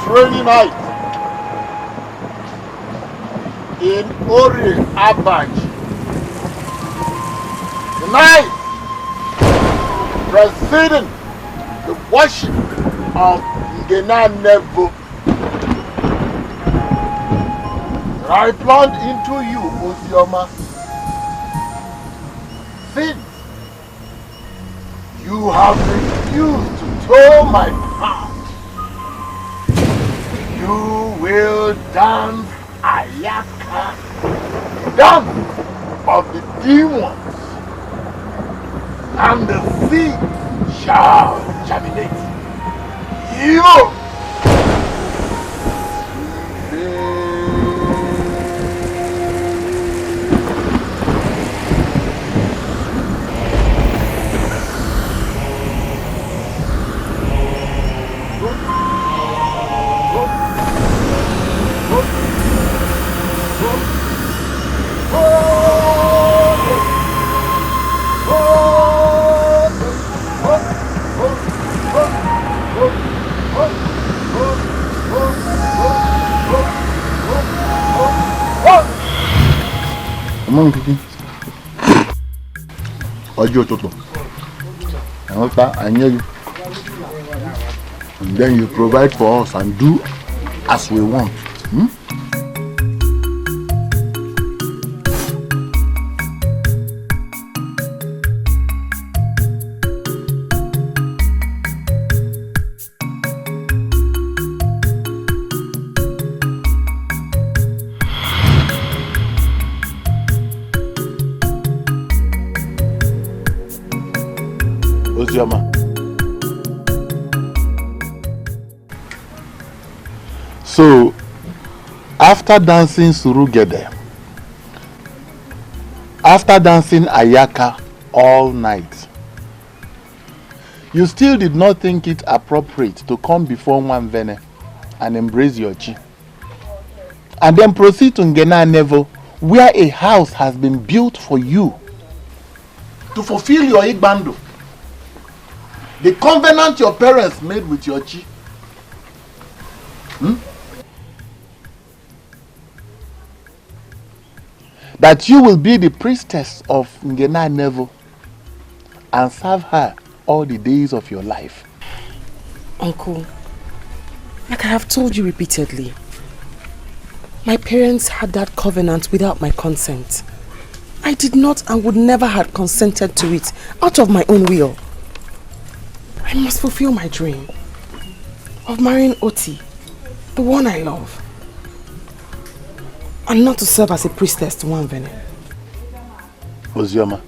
rainy night in Ori Abaj. The night preceding the worship of Ngena Nevo. I plunged into you, Osioma, since you have refused to toe my path. You will dance Ayaka, dance of the demons, and the sea shall germinate. You Mom cooking. Ojo Toto. I hear you. And then you provide for us and do as we want. So, after dancing Surugede, after dancing Ayaka all night, you still did not think it appropriate to come before Nwanvene and embrace your chi, and then proceed to Ngena Nevo, where a house has been built for you to fulfill your Igbando, the covenant your parents made with your chi. That you will be the priestess of Ngena Nevo and serve her all the days of your life. Uncle, like I have told you repeatedly, my parents had that covenant without my consent. I did not and would never have consented to it out of my own will. I must fulfill my dream of marrying Oti, the one I love, and not to serve as a priestess to Nwanvene. Ozioma,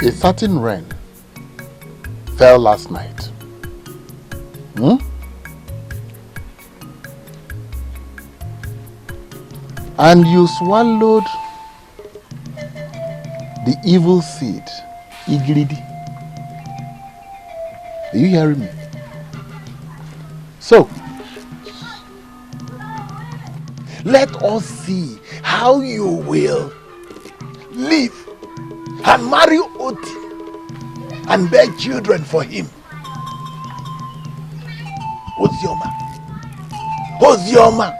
a certain rain fell last night. And you swallowed the evil seed, Igridi. Are you hearing me? So, let us see how you will live and marry Oti and bear children for him. Ozioma,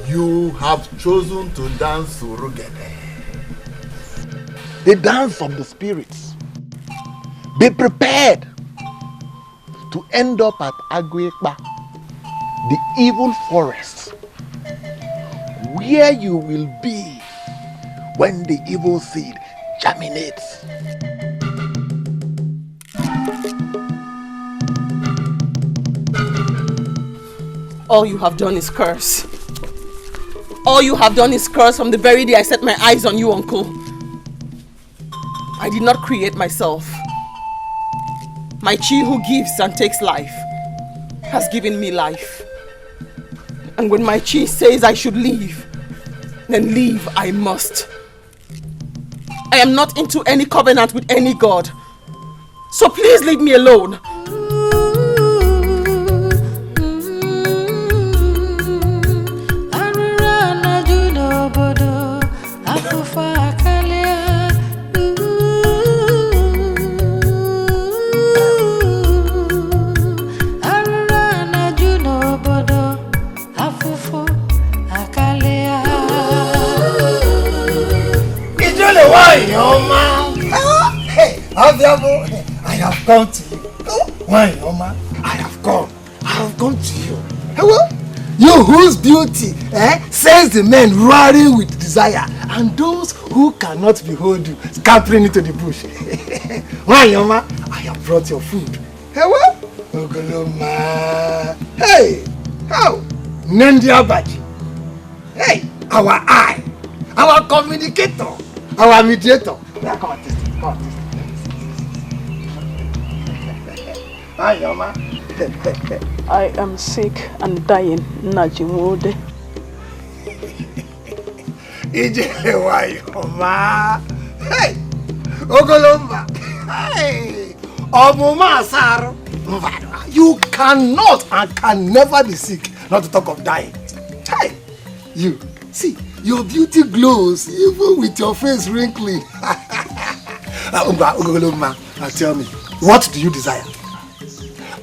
you have chosen to dance Surugede, the dance of the spirits. Be prepared to end up at Agwekpa, the evil forest, where you will be when the evil seed germinates. All you have done is curse. All you have done is curse from the very day I set my eyes on you, Uncle. I did not create myself. My chi who gives and takes life has given me life. And when my chi says I should leave, then leave I must. I am not into any covenant with any god. So please leave me alone. why, Oma? Hey, I have come to you. Why, Oma? I have come to you. Hello? You whose beauty sends the men roaring with desire, and those who cannot behold you scampering into the bush. Why, Oma? I have brought your food. Hello? Ogoloma. Hey, how? Nendia Baji. Hey, our eye, our communicator, our mediator. Come on, taste it. Come on, taste it. Hi, Oma. I am sick and dying, Najimode. Ije, why, Oma? Hey, Ogoloma. Hey, Obuma Saro. You cannot and can never be sick, not to talk of dying. Hey, you, see, your beauty glows even with your face wrinkling. Ogoloma, now tell me, what do you desire?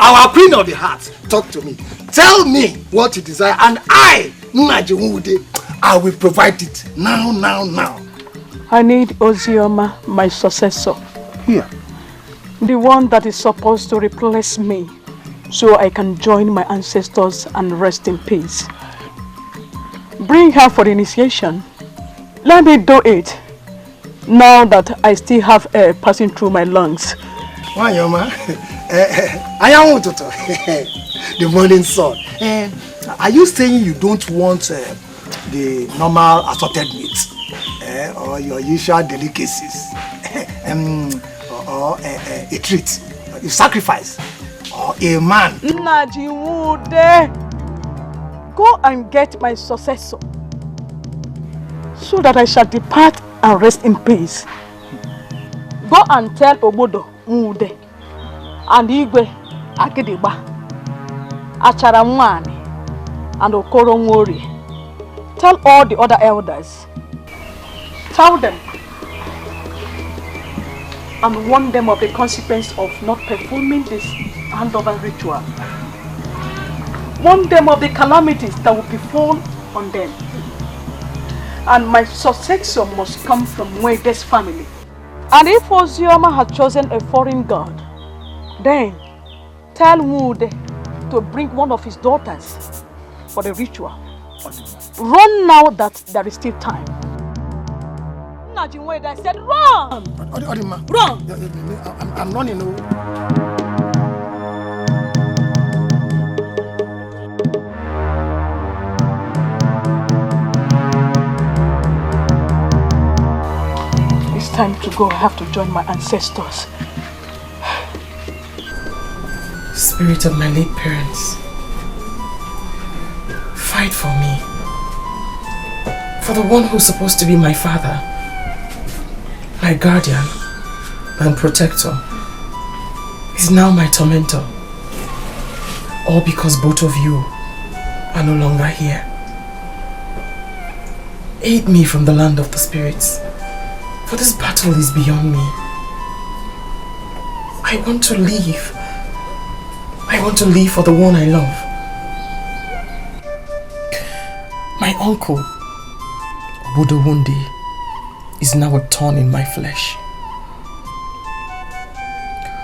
Our queen of the heart, talk to me. Tell me what you desire, and I will provide it now. I need Ozioma, my successor. Here. The one that is supposed to replace me, so I can join my ancestors and rest in peace. Bring her for the initiation. Let me do it, now that I still have air passing through my lungs. Why, Oma? I am Tonto, the morning sun. Are you saying you don't want the normal assorted meat or your usual delicacies or a treat, a sacrifice, or a man? Najiwude, go and get my successor so that I shall depart and rest in peace. Go and tell Obodo Mude and Igwe Agidigba, Achara Mwani and Okoro Nwori. Tell all the other elders. Tell them and warn them of the consequence of not performing this handover ritual. Warn them of the calamities that will befall on them. And my successor must come from Mwede's family. And if Ozioma has chosen a foreign god, then tell Mude to bring one of his daughters for the ritual. Run now that there is still time. I said run! Run! I'm running. It's time to go. I have to join my ancestors. Spirit of my late parents, fight for me. For the one who's supposed to be my father, my guardian and protector, is now my tormentor. All because both of you are no longer here. Aid me from the land of the spirits, for this battle is beyond me. I want to leave. I want to live for the one I love. My uncle, Budowundi, is now a thorn in my flesh.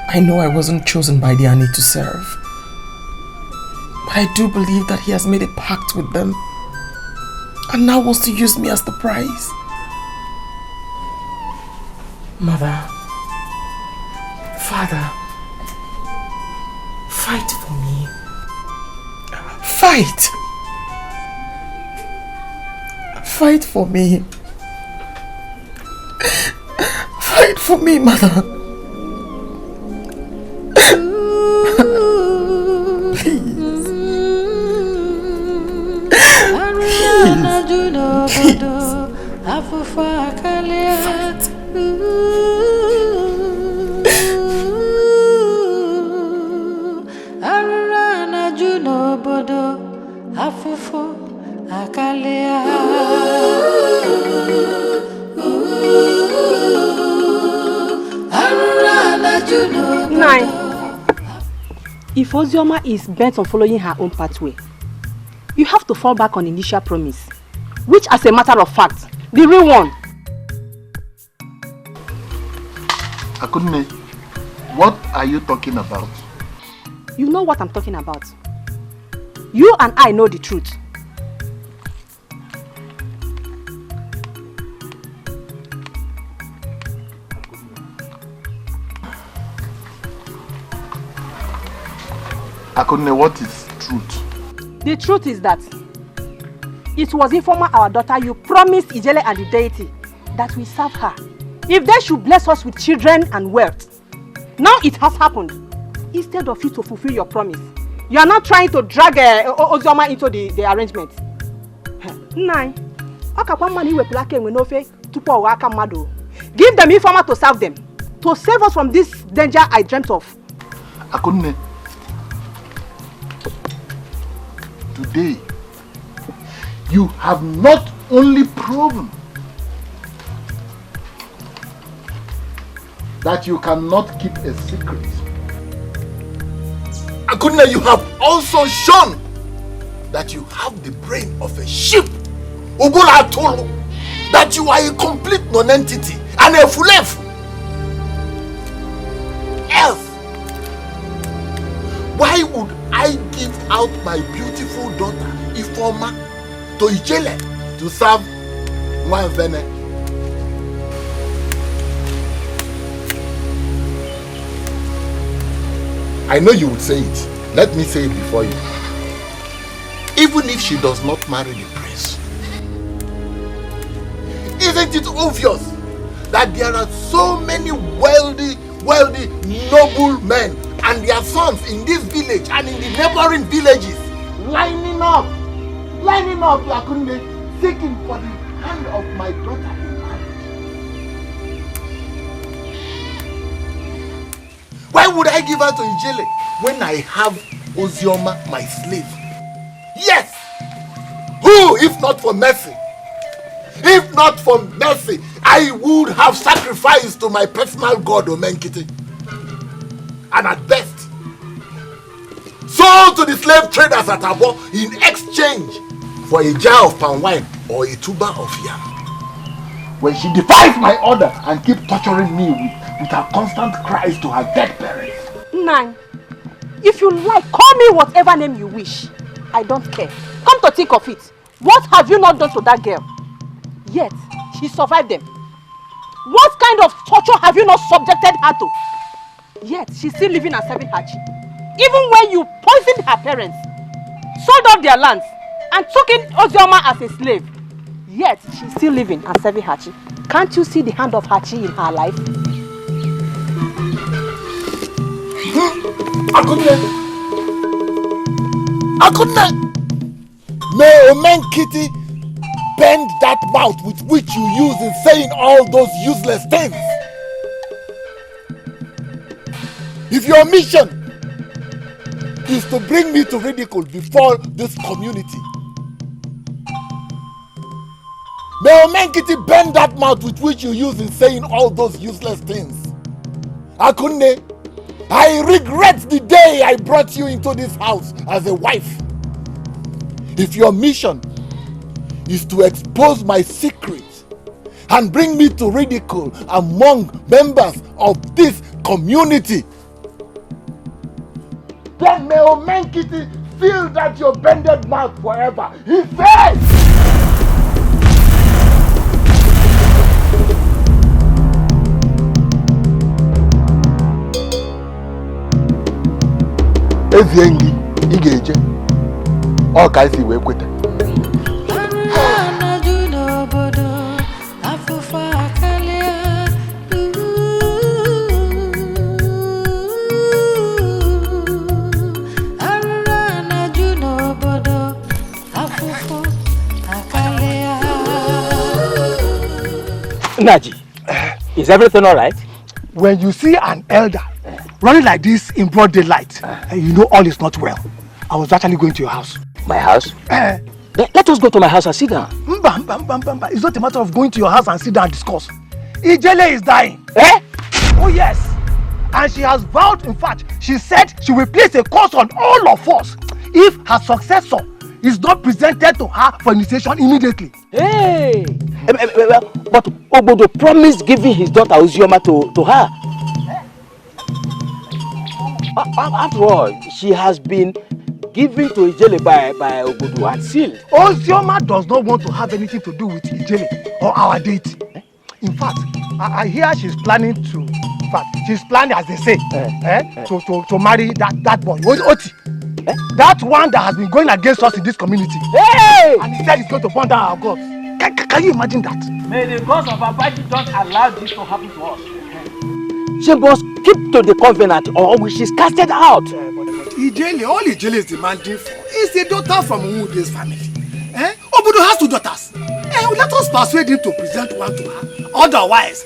I know I wasn't chosen by the Ani to serve, but I do believe that he has made a pact with them and now wants to use me as the prize. Mother, Father, fight for me. Fight! Fight for me. Fight for me, Mother. Please. Fight. If Ozioma is bent on following her own pathway, you have to fall back on initial promise, which, as a matter of fact, the real one. Akunne, what are you talking about? You know what I'm talking about. You and I know the truth. Akunne, what is truth? The truth is that it was Informer, our daughter, you promised Ijele and the deity that we serve her. If they should bless us with children and wealth. Now it has happened. Instead of you to fulfill your promise, you are not trying to drag Ozioma into the arrangement. Nine. Give them Informer to serve them. To save us from this danger I dreamt of. Akunne, today, you have not only proven that you cannot keep a secret. Akunne, you have also shown that you have the brain of a sheep. Ubula Tolo, that you are a complete non-entity and a fulefu. Else, why would I give out my beautiful daughter, Ifeoma, to Ijele to serve Nwanvene? I know you would say it. Let me say it before you. Even if she does not marry the prince, isn't it obvious that there are so many wealthy, noble men and their sons in this village and in the neighboring villages lining up, Akunne, seeking for the hand of my daughter in marriage? Why would I give her to Ijele when I have Ozioma, my slave? Yes! Who, if not for mercy? If not for mercy, I would have sacrificed to my personal god Omenkiti. And at best, sold to the slave traders at Abo in exchange for a jar of palm wine or a tuber of yam. When she defies my order and keeps torturing me with her constant cries to her dead parents. Nine, if you like, call me whatever name you wish. I don't care. Come to think of it, what have you not done to that girl? Yet, she survived them. What kind of torture have you not subjected her to? Yet, she's still living and serving her chi. Even when you poisoned her parents, sold off their lands, and took in Ozioma as a slave, yet she's still living and serving her chi. Can't you see the hand of her chi in her life? Akunne! May Omenkiti bend that mouth with which you use in saying all those useless things. If your mission is to bring me to ridicule before this community, may Omenkiti bend that mouth with which you use in saying all those useless things. Akunne, I regret the day I brought you into this house as a wife. If your mission is to expose my secrets and bring me to ridicule among members of this community, then may Omenkiti feel that your bended mouth forever. He says! Eziengi, Igeje, all kinds of kwete. Naji, is everything all right? When you see an elder running like this in broad daylight, you know all is not well. I was actually going to your house. My house? Let us go to my house and sit down. It's not a matter of going to your house and sit down and discuss. Ijele is dying. Eh? Oh yes. And she has vowed, in fact, she said she will place a curse on all of us if her successor is not presented to her for initiation immediately. Hey! But Obodo promised giving his daughter Ozioma to her. After all, she has been given to Ijele by Ogudu and sealed. Ozioma does not want to have anything to do with Ijele or our deity. In fact, I hear she's planning to, in fact, she's planning, as they say, to marry that boy, Oti. That one that has been going against us in this community. Hey! And he said he's going to burn down our gods. Can you imagine that? May the gods of Abaji don't allow this to happen to us. She must keep to the covenant or she's casted out. Ijele, all Ijele is demanding for is a daughter from Umude's family. Obudu has 2 daughters. Let us persuade him to present one to her. Otherwise,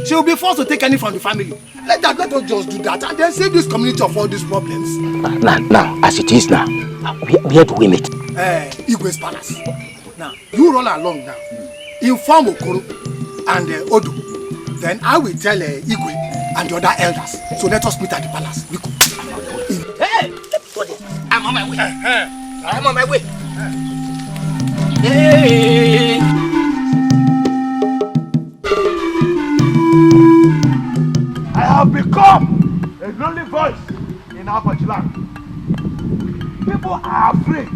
she will be forced to take any from the family. Let us just do that and then save this community of all these problems. Now, as it is now, where do we meet? Igwe's palace. Now, you roll along now. Inform Okoro and Odu. Then I will tell Igwe and the other elders. So let us meet at the palace. Hey! I'm on my way. I'm on my way. Hey! I have become a lonely voice in Apache land. People are afraid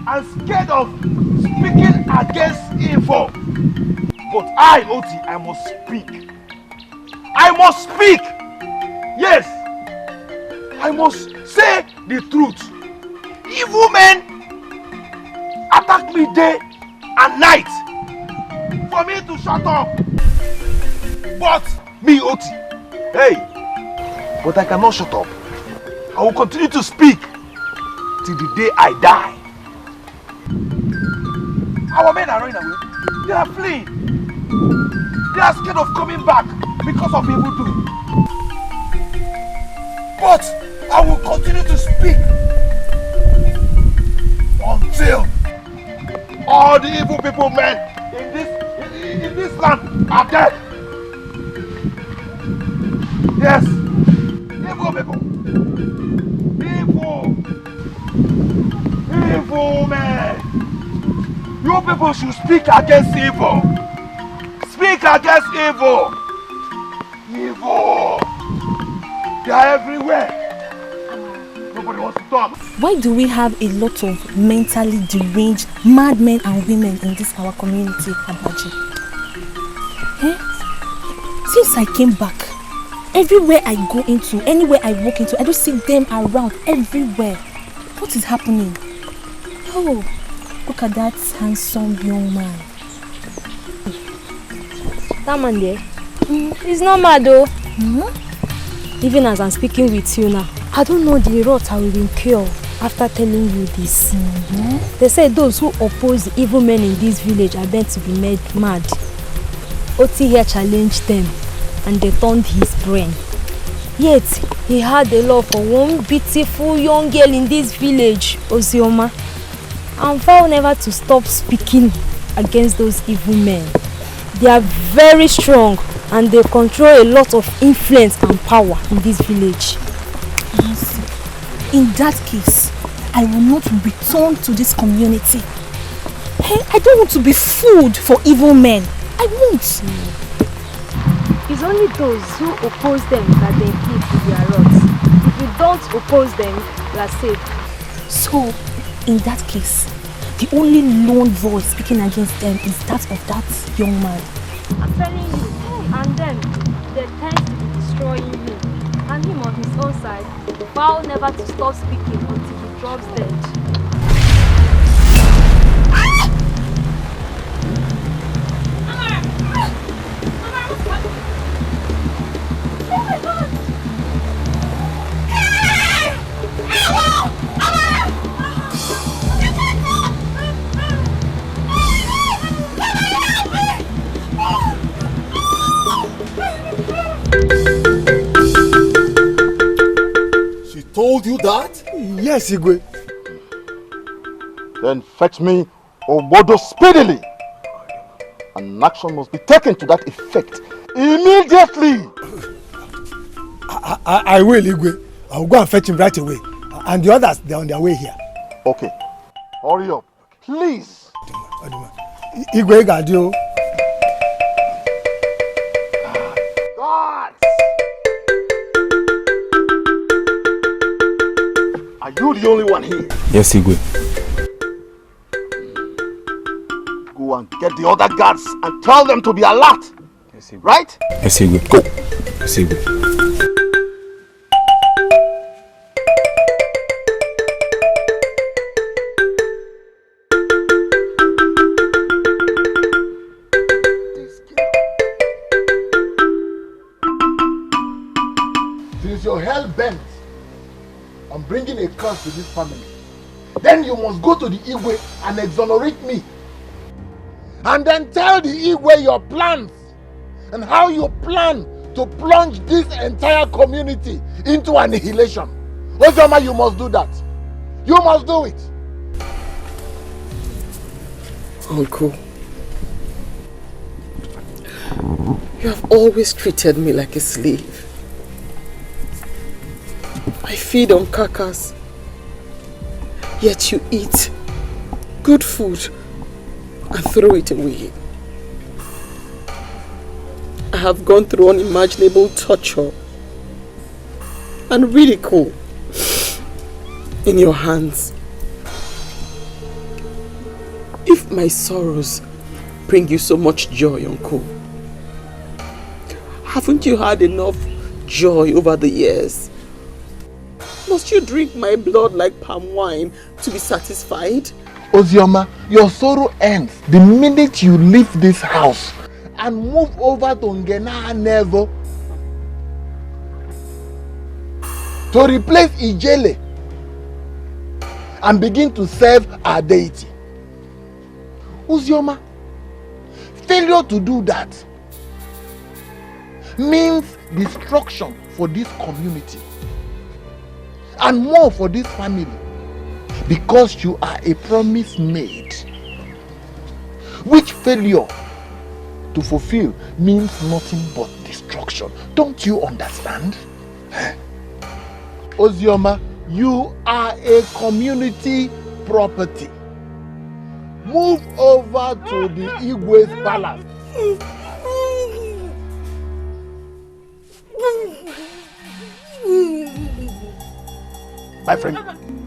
and scared of speaking against evil. But I, Oti, I must speak. I must speak. Yes, I must say the truth. Evil men attack me day and night for me to shut up. But me, Oti, but I cannot shut up. I will continue to speak till the day I die. Our men are running away. They are fleeing. They are scared of coming back because of evil doing. But I will continue to speak until all the evil people men in this land are dead. Yes, evil people. Evil men. You people should speak against evil. Speak against evil. Evil. They are everywhere. Nobody wants to talk. Why do we have a lot of mentally deranged madmen and women in this our community, Abaji? Since I came back, everywhere I go into, anywhere I walk into, I just see them around everywhere. What is happening? Oh, look at that handsome young man. That man there, he's not mad though. Even as I'm speaking with you now, I don't know the wrath I will incur after telling you this. They say those who oppose the evil men in this village are meant to be made mad. Oti here challenged them and they turned his brain. Yet, he had a love for one beautiful young girl in this village, Ozioma, and vowed never to stop speaking against those evil men. They are very strong and they control a lot of influence and power in this village. In that case, I will not return to this community. I don't want to be food for evil men. I won't. It's only those who oppose them that they hit with their rods. If you don't oppose them, you are safe. So, in that case, the only lone voice speaking against them is that of that young man. I'm telling you, and then they tend to be destroying you. And him on his own side, vow never to stop speaking until he drops dead. Told you that? Yes, Igwe. Then fetch me Obodo speedily. An action must be taken to that effect immediately. I will, Igwe. I will go and fetch him right away. And the others, they're on their way here. Okay. Hurry up, please. Igwe Gadio. you the only one here? Yes, Igwe. Go and get the other guards and tell them to be alert. Yes, Igwe. Right? Yes, Igwe. Go. Yes, Igwe. Since you're hell-bent on bringing a curse to this family, then you must go to the Igwe and exonerate me. And then tell the Igwe your plans and how you plan to plunge this entire community into annihilation. Ozoma, you must do that. You must do it. Uncle, you have always treated me like a slave. I feed on carcass, yet you eat good food and throw it away. I have gone through unimaginable torture and ridicule in your hands. If my sorrows bring you so much joy, Uncle, haven't you had enough joy over the years? Must you drink my blood like palm wine to be satisfied? Ozioma, your sorrow ends the minute you leave this house and move over to Ngena Nevo to replace Ijele and begin to serve our deity. Ozioma, failure to do that means destruction for this community and more for this family, because you are a promise made, which failure to fulfill means nothing but destruction. Don't you understand? Ozioma, you are a community property. Move over to the Igwe's palace. My friend,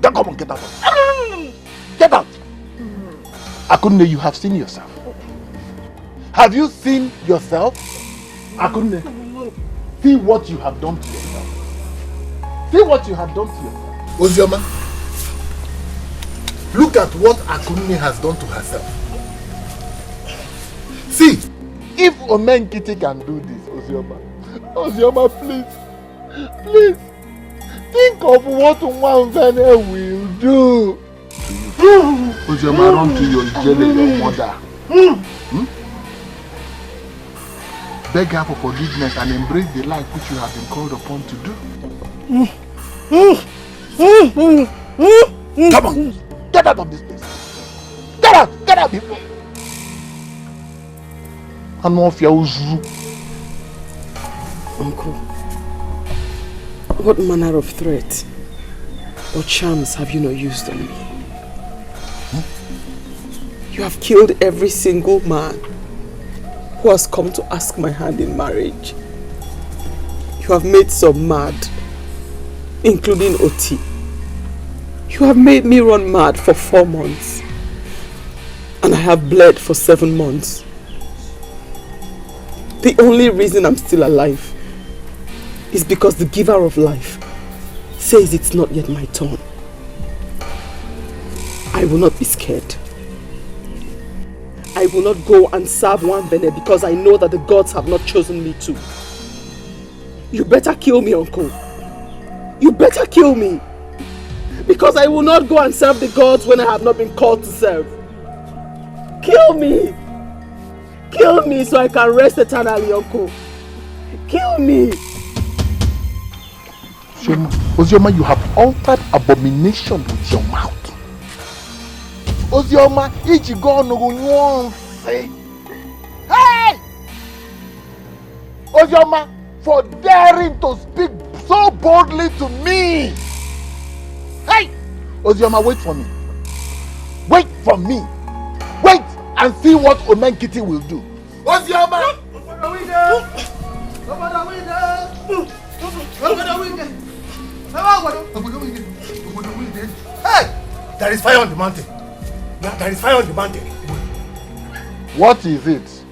don't come and get out. Get out. Akunne, you have seen yourself. Have you seen yourself? Akunne, see what you have done to yourself. See what you have done to yourself. Ozioma, look at what Akunne has done to herself. See, if Omenkiti can do this, Ozioma, Ozioma, please, think of what Nwanvene will do. Ozioma, run to your jelly, your mother. Beg her for forgiveness and embrace the life which you have been called upon to do. Come on, get out of this place. Get out before. Uncle, what manner of threat or charms have you not used on me? You have killed every single man who has come to ask my hand in marriage. You have made some mad, including Oti. You have made me run mad for 4 months, and I have bled for 7 months. The only reason I'm still alive is because the giver of life says it's not yet my turn. I will not be scared. I will not go and serve Nwanvene because I know that the gods have not chosen me to. You better kill me, Uncle. You better kill me. Because I will not go and serve the gods when I have not been called to serve. Kill me. Kill me so I can rest eternally, Uncle. Kill me. Ozioma, you have altered abomination with your mouth. Ozioma, hey! Ozioma, for daring to speak so boldly to me. Hey! Ozioma, wait for me. Wait for me. Wait and see what Omenkiti will do. Ozioma! Hey! There is fire on the mountain. There is fire on the mountain. What is it?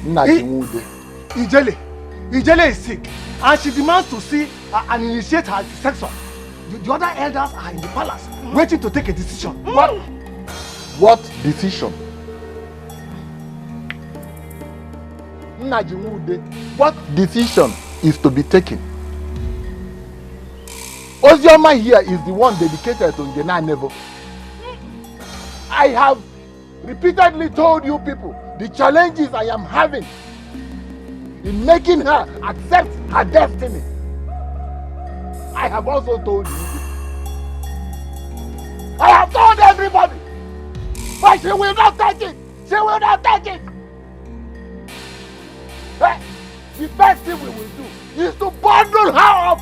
Nollywood. Ijele is sick and she demands to see and initiate her successor. The other elders are in the palace waiting to take a decision. What decision? Nollywood. What decision is to be taken? Ozioma here is the one dedicated to Ngena Nevo. I have repeatedly told you people the challenges I am having in making her accept her destiny. I have also told you. I have told everybody. But she will not take it. She will not take it. Hey, the best thing we will do is to bundle her up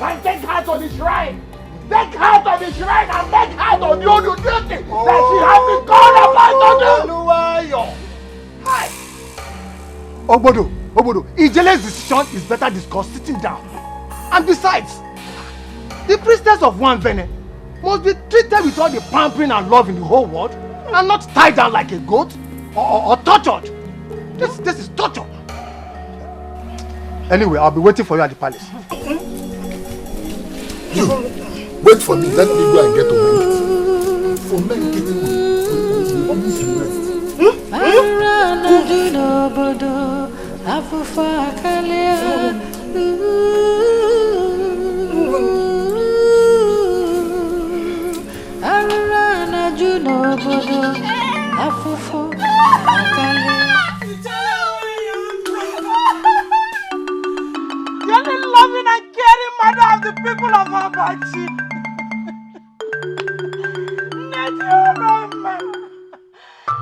and take her to the shrine. Take her to the shrine and make her to do the duty that she has been called upon to do. Hi. Obodo, Ijele's decision is better discussed sitting down. And besides, the priestess of one Vene must be treated with all the pampering and love in the whole world and not tied down like a goat or tortured. This is torture. Anyway, I'll be waiting for you at the palace. You, wait for me. Let me go and get to men. For men getting we always rest. You're the loving and caring mother of the people of Abachi.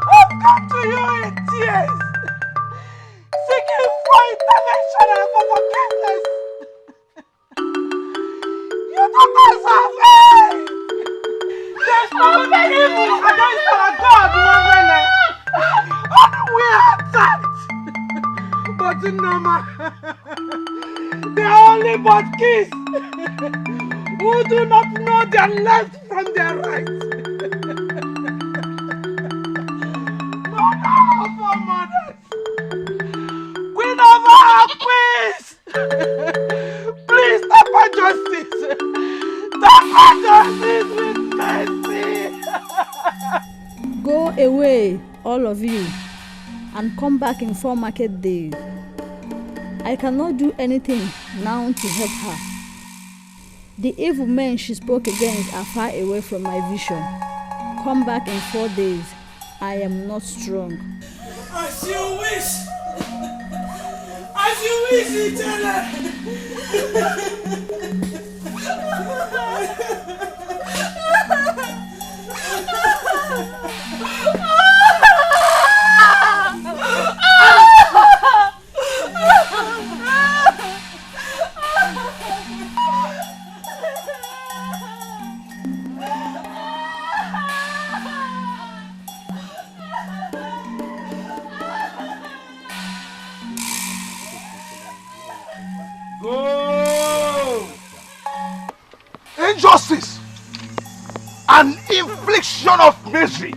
I've come to you in tears, seeking for intervention and for forgiveness. You don't deserve it. There's no evil against our God, Woman. Only we are attacked. But Nama, they are only but kids who do not know their left from their right. Mother of our mothers, Queen of our queens, please stop our justice. Stop our justice with mercy. Go away, all of you, and come back in 4 market days. I cannot do anything now to help her. The evil men she spoke against are far away from my vision. Come back in 4 days. I am not strong. As you wish. As you wish, Ijele. Injustice and infliction of misery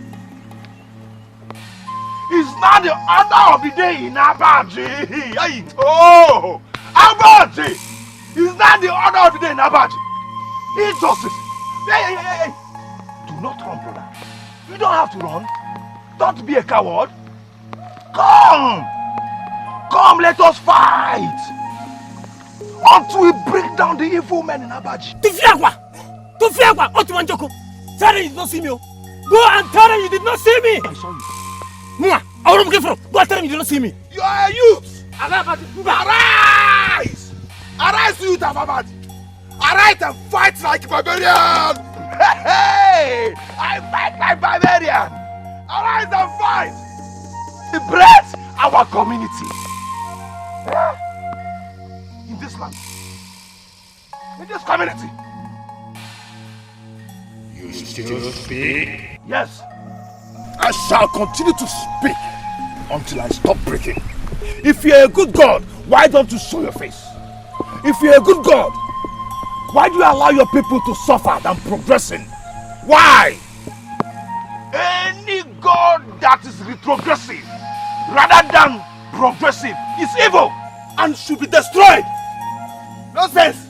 is now the order of the day in Abaji. Oh, Abaji is now the order of the day in Abaji. Injustice. Hey. Do not run, brother. You don't have to run. Don't be a coward. Come, let us fight until we break down the evil men in Abaji. Tufiagwa, Otumanjoko. Tell them you did not see me. Go and tell them you did not see me. I saw you. Mua, I will go and tell them you did not see me. You are a youth. Arise! Arise, youth of Abaji. Arise and fight like a barbarian. Hey! I fight like barbarian. Arise and fight. Liberate our community. In this land. In this community. You still speak? Yes. I shall continue to speak until I stop breaking. If you're a good God, why don't you show your face? If you're a good God, Why do you allow your people to suffer than progressing? Why? Any god that is retrogressive rather than progressive is evil and should be destroyed. Nonsense.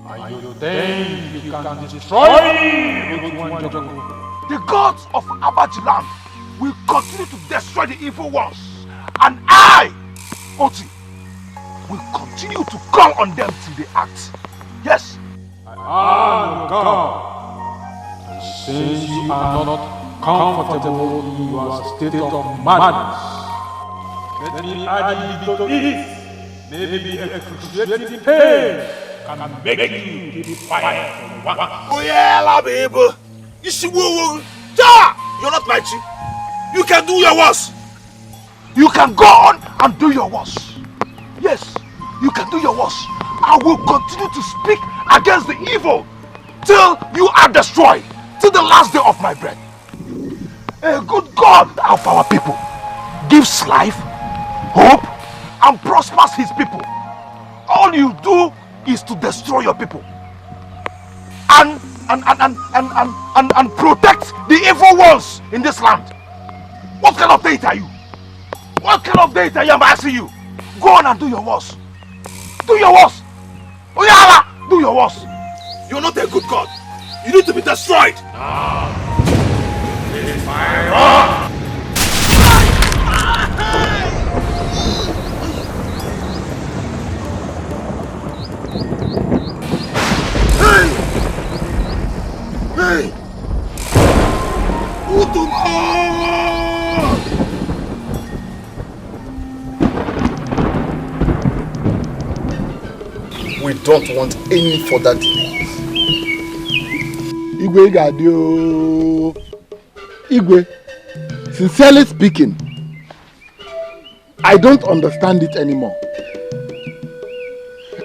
And you think you can destroy me with one joke? The gods of Abajiland will continue to destroy the evil ones, and I, Oti, will continue to call on them till they act. Yes. Anuka, since you are not comfortable in your state of madness, let me add you to this. Maybe excruciating pain can make you defiant for once. Oh yeah, baby. You see, you're not my chief. You can do your worst. You can go on and do your worst. Yes, you can do your worst. I will continue to speak against the evil till you are destroyed, till the last day of my breath. A good God of our people gives life, hope, and prospers his people. All you do is to destroy your people and protect the evil ones in this land. What kind of data are you? What kind of data am I asking you? Go on and do your worst. Do your worst. Oyala, do your worst. You're not a good God. You need to be destroyed. Hey! We don't want any further delays. Igwe Gadio. Igwe, sincerely speaking, I don't understand it anymore.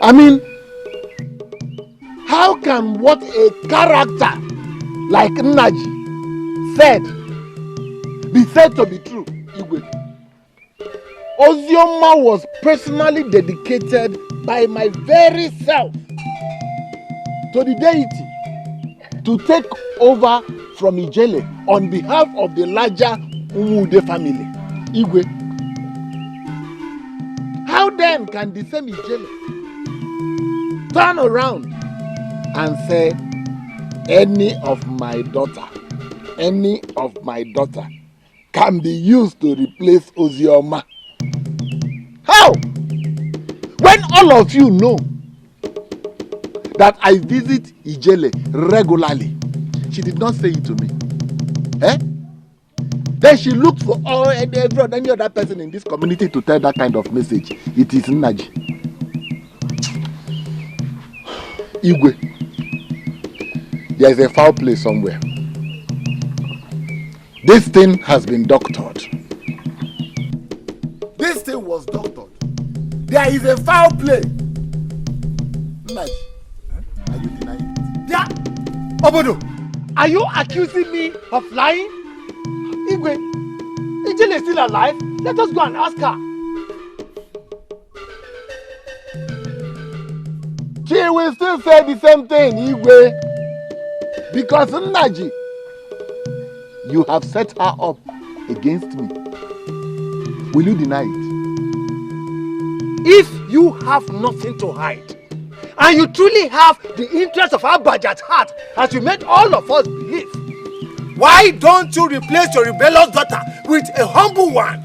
I mean, how can what a character like Nnaji said be said to be true, Igwe? Ozioma was personally dedicated by my very self to the deity to take over from Ijele on behalf of the larger Umude family. Igwe, how then can the same Ijele turn around and say any of my daughter can be used to replace Ozioma? How? When all of you know that I visit Ijele regularly, she did not say it to me. Eh? Then she looked for any other person in this community to tell that kind of message. It is Nnaji. Igwe, there is a foul play somewhere. This thing has been doctored. This thing was doctored. There is a foul play. Nnaji, are you denying it? Yeah. Obodo, are you accusing me of lying? Igwe, Ijele is still alive. Let us go and ask her. She will still say the same thing, Igwe. Because Nnaji, you have set her up against me. Will you deny it? If you have nothing to hide, and you truly have the interest of Abaji at heart, as you made all of us believe, why don't you replace your rebellious daughter with a humble one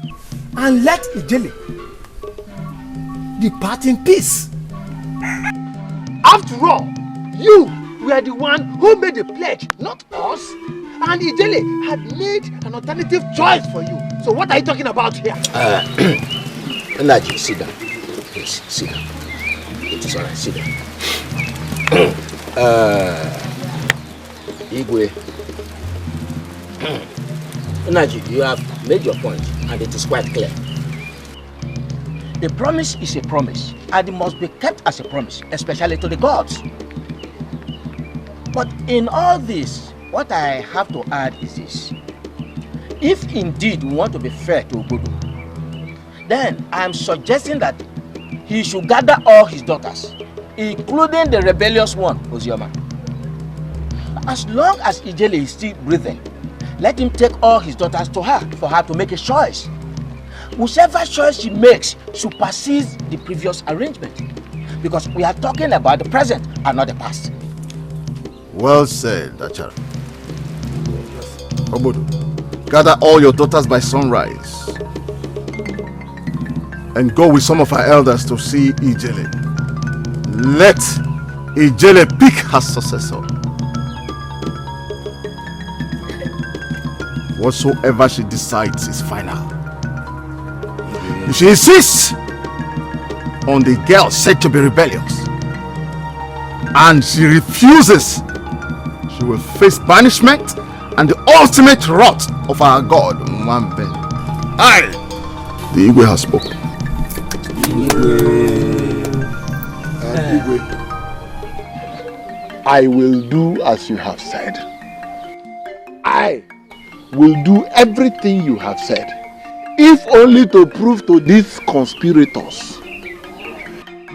and let Ijele depart in peace? After all, you were the one who made the pledge, not us. And Ijele had made an alternative choice for you. So what are you talking about here? Nnaji, sit down. Please, sit down. It is alright, sit down. Igwe. Nnaji, you have made your point, and it is quite clear. The promise is a promise, and it must be kept as a promise, especially to the gods. But in all this, what I have to add is this. If indeed we want to be fair to Obodo, then I am suggesting that he should gather all his daughters including the rebellious one, Ozioma. As long as Ijele is still breathing, let him take all his daughters to her for her to make a choice. Whichever choice she makes supersedes the previous arrangement. Because we are talking about the present and not the past. Well said, Achara. Obodo, gather all your daughters by sunrise and go with some of our elders to see Ijele. Let Ijele pick her successor. Whatsoever she decides is final. If she insists on the girl said to be rebellious and she refuses, she will face banishment and the ultimate wrath of our God, Mwambe. I, the Igwe, has spoken. Igwe, I will do as you have said. I will do everything you have said, if only to prove to these conspirators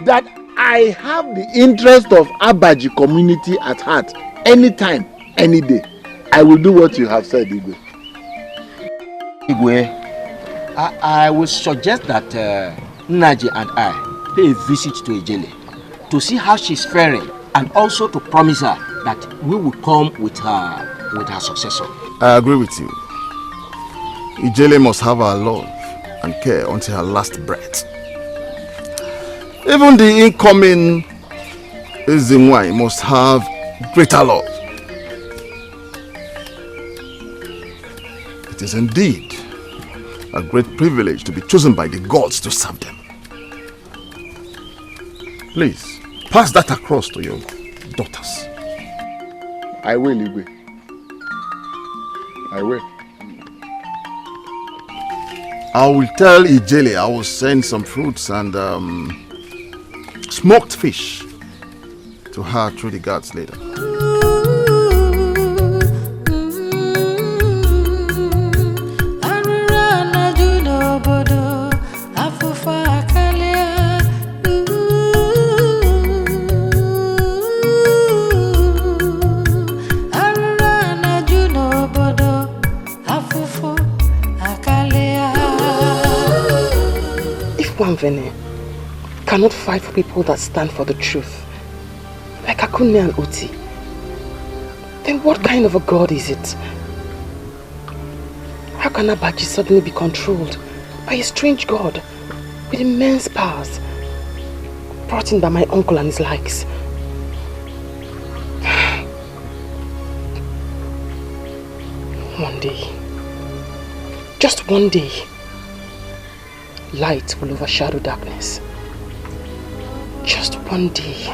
that I have the interest of Abaji community at heart anytime, any day. I will do what you have said, Igwe. Igwe, I will suggest that Naji and I pay a visit to Ijele to see how she's faring and also to promise her that we will come with her successor. I agree with you. Ijele must have our love and care until her last breath. Even the incoming Ezinwai must have greater love. It is indeed a great privilege to be chosen by the gods to serve them. Please, pass that across to your daughters. I will, Igwe. I will. I will tell Ijele I will send some fruits and smoked fish to her through the guards later. Vene cannot fight for people that stand for the truth, like Akune and Oti, then what kind of a god is it? How can Abaji suddenly be controlled by a strange god with immense powers brought in by my uncle and his likes? One day, just one day, light will overshadow darkness. Just one day.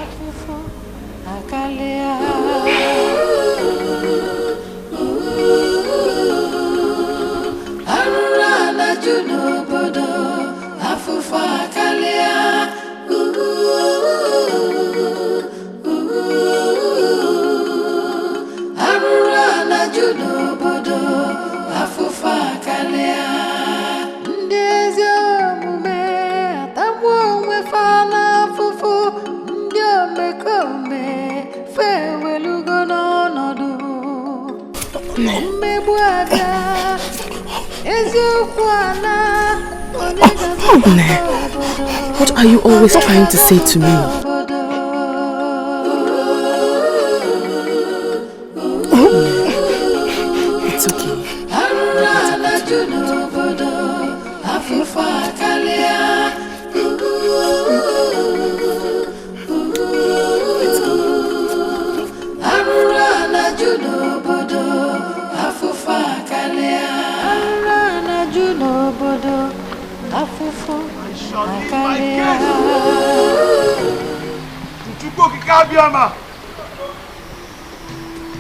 What are you always trying to say to me? It's okay.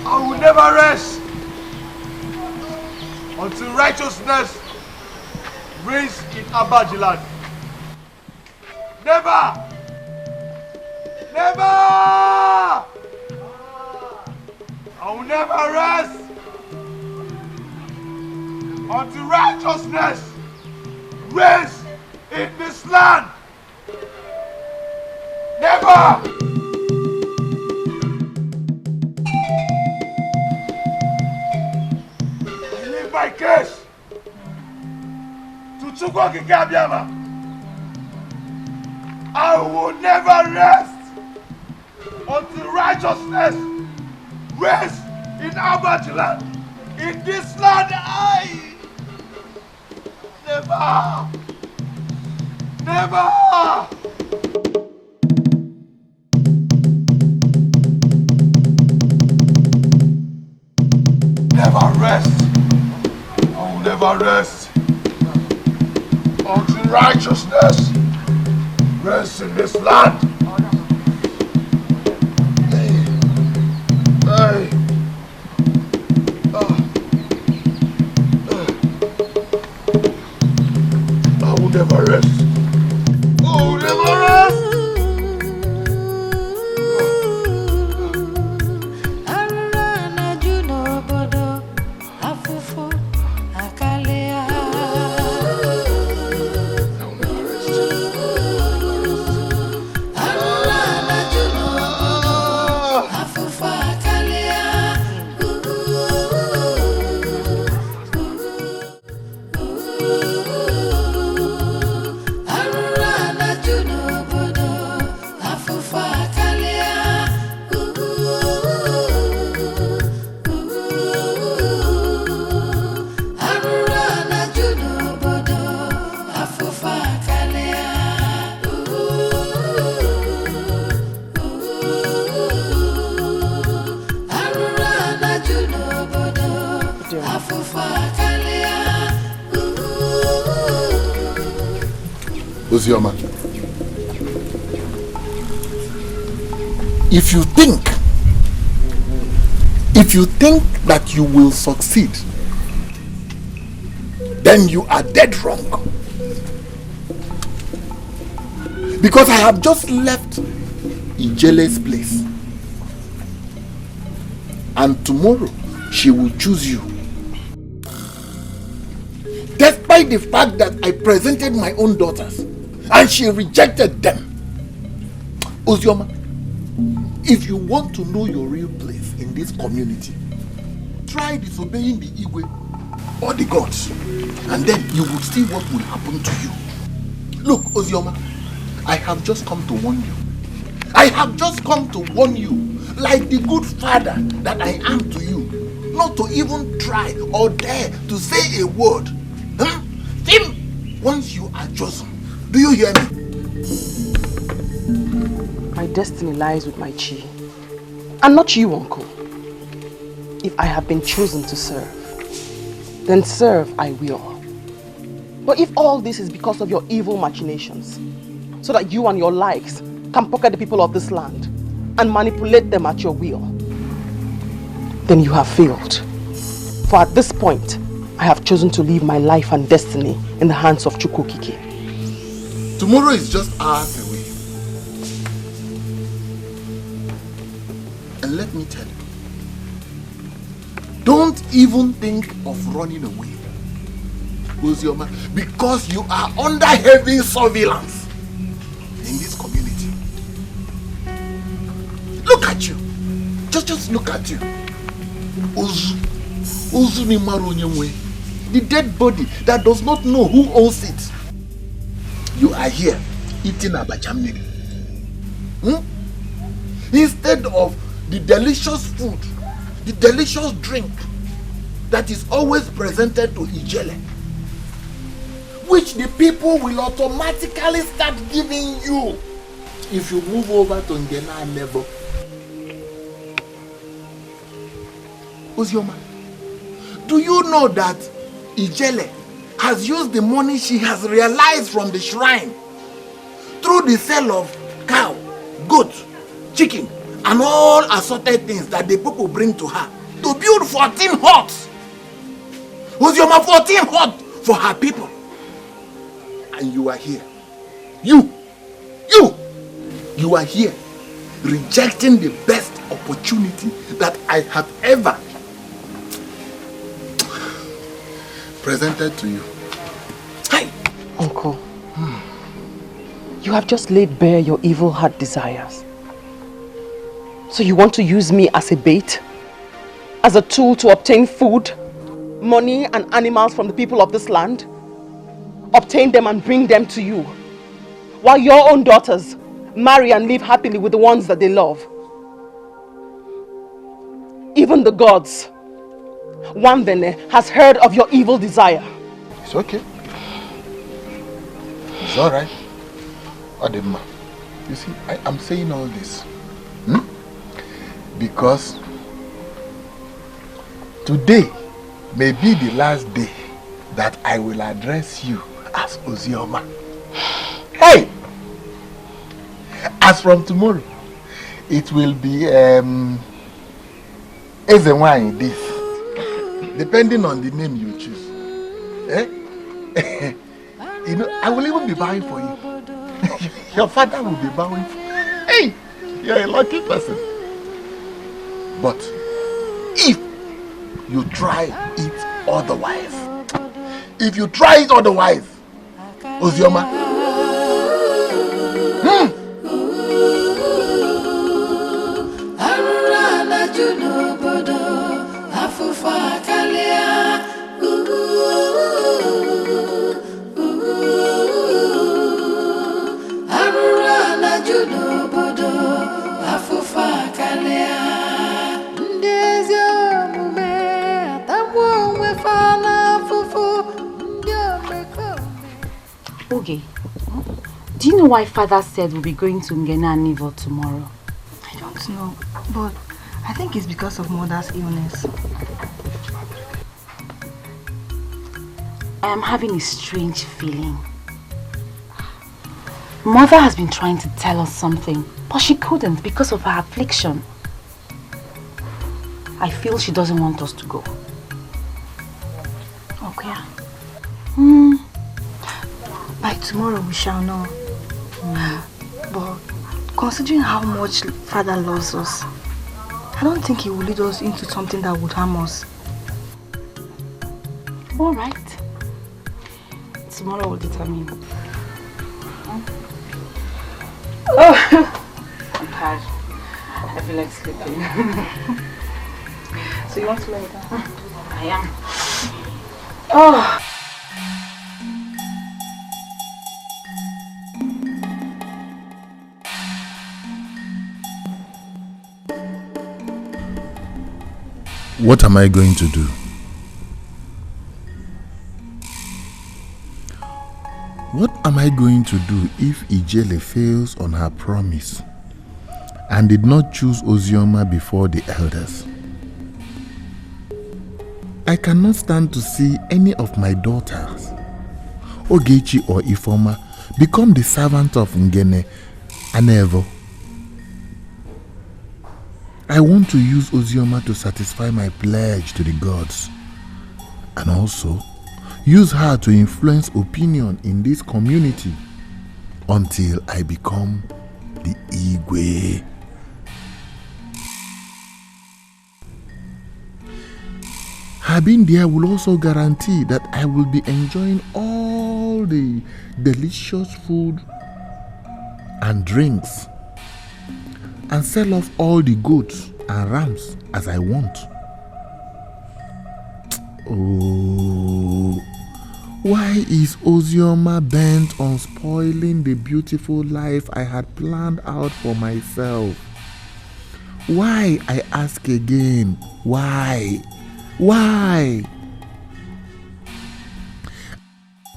I will never rest until righteousness reigns in Abaji land. Never! Never! I will never rest until righteousness reigns in this land. Never! grace to Chukwu Kikabiama. I will never rest until righteousness reigns in our land. In this land, I never. Never rest. I will never rest until righteousness rests in this land. Hey. I will never rest. I will never rest. Ozioma, if you think that you will succeed, then you are dead wrong. Because I have just left Ijele's place, and tomorrow she will choose you. Despite the fact that I presented my own daughters and she rejected them. Ozioma, if you want to know your real place in this community, try disobeying the Igwe or the gods, and then you will see what will happen to you. Look, Ozioma, I have just come to warn you. I have just come to warn you, like the good father that I am to you, not to even try or dare to say a word. Think once you are chosen. Do you hear me? My destiny lies with my chi, and not you, uncle. If I have been chosen to serve, then serve I will. But if all this is because of your evil machinations, so that you and your likes can pocket the people of this land and manipulate them at your will, then you have failed. For at this point, I have chosen to leave my life and destiny in the hands of Chukwu Okike. Tomorrow is just hours away. And let me tell you, don't even think of running away, Ozioma, because you are under heavy surveillance in this community. Look at you. Just look at you. The dead body that does not know who owns it. You are here eating abachamniri. Instead of the delicious food, the delicious drink that is always presented to Ijele, which the people will automatically start giving you if you move over to Ngena level. Ozioma, do you know that Ijele has used the money she has realized from the shrine through the sale of cow, goat, chicken, and all assorted things that the people bring to her to build 14 huts? Ozioma, 14 huts for her people. And you are here. You are here rejecting the best opportunity that I have ever presented to you. Hi, Uncle. You have just laid bare your evil heart desires. So you want to use me as a bait? As a tool to obtain food? money and animals from the people of this land, obtain them and bring them to you, while your own daughters marry and live happily with the ones that they love. Even the gods, Wamvene, has heard of your evil desire. It's okay. It's alright. Adema, you see, I'm saying all this because today may be the last day that I will address you as Ozioma. Hey! As from tomorrow, it will be Ezenwai this, depending on the name you choose. Eh? You know, I will even be bowing for you. Your father will be bowing for you. Hey! You're a lucky person. But if you try it otherwise, Ozioma, Okay. Do you know why father said we'll be going to Ngena and Nivo tomorrow? I don't know, but I think it's because of mother's illness. I am having a strange feeling. Mother has been trying to tell us something, but she couldn't because of her affliction. I feel she doesn't want us to go. Okay. By tomorrow we shall know. But considering how much father loves us, I don't think he will lead us into something that would harm us. Alright. Tomorrow will determine. Oh, I'm tired. I feel like sleeping. So you want to lay down? I am. Oh. What am I going to do? What am I going to do if Ijele fails on her promise and did not choose Ozioma before the elders? I cannot stand to see any of my daughters, Ogechi or Ifoma, become the servant of Ngene and Evo. I want to use Ozioma to satisfy my pledge to the gods and also use her to influence opinion in this community until I become the Igwe. Her being there will also guarantee that I will be enjoying all the delicious food and drinks and sell off all the goats and rams as I want. Oh, why is Ozioma bent on spoiling the beautiful life I had planned out for myself? Why, I ask again, why? Why?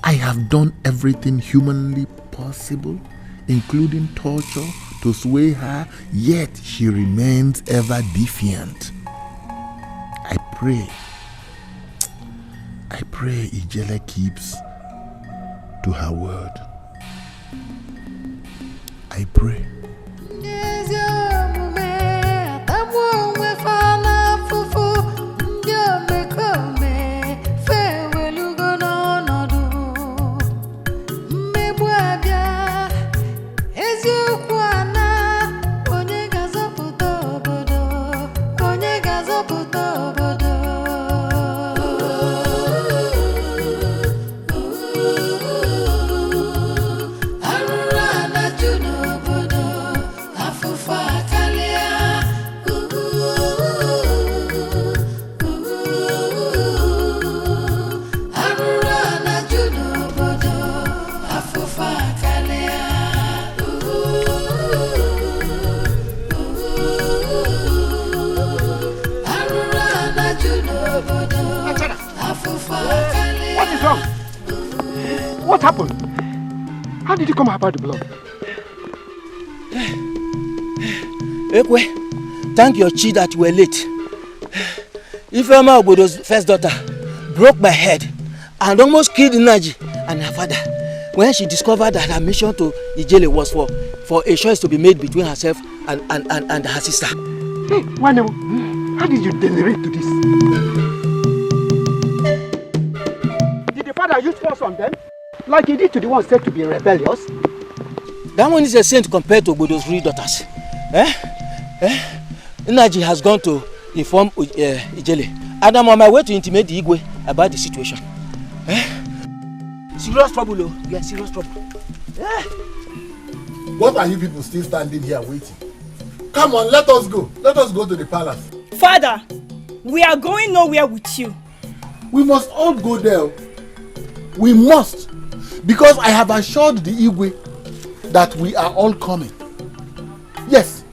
I have done everything humanly possible, including torture, to sway her, yet she remains ever defiant. I pray Ijele keeps to her word. I pray. Obodo What happened? How did you come about the blood? Ekwe, thank your chi that you were late. Ifeoma Obodo's first daughter broke my head and almost killed Naji and her father when she discovered that her mission to Ijele was for a choice to be made between herself and her sister. Hey, Wanemo, how did you deliberate to this? Did the father use force on them? Like he did to the one said to be rebellious? That one is a saint compared to Obodo's 3 daughters. Naji has gone to inform Ijele, and I'm on my way to intimate the Igwe about the situation. Serious trouble, oh. Yeah, serious trouble. What are you people still standing here waiting? Come on, let us go. Let us go to the palace. Father, we are going nowhere with you. We must all go there. We must. Because I have assured the Igwe that we are all coming. Yes.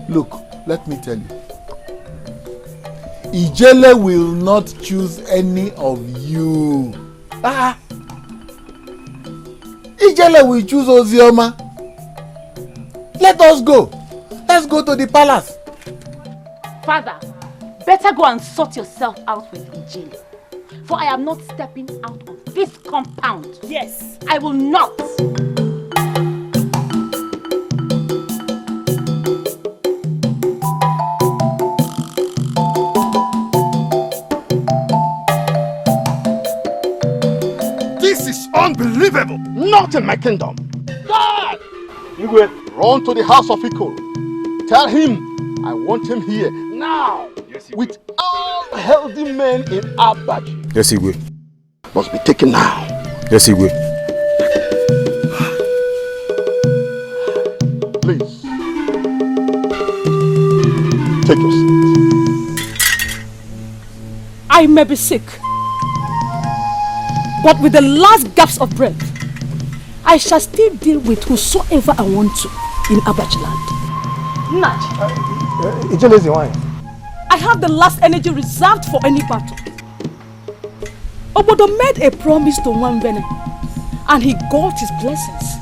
Look, let me tell you. Ijele will not choose any of you. Ijele will choose Ozioma. Let us go. Let's go to the palace. Father, better go and sort yourself out with Ijele. For I am not stepping out of this compound. Yes. I will not. This is unbelievable. Not in my kingdom. Dad! Igwe, run to the house of Iko. Tell him I want him here now. Yes, with all healthy men in Abaji. Yes, Igwe. Must be taken now. Yes, Igwe. Please. Take your seat. I may be sick, but with the last gaps of breath, I shall still deal with whosoever I want to in Abaji land. Ijele is the wine. I have the last energy reserved for any battle. Obodo made a promise to Nwambene and he got his blessings.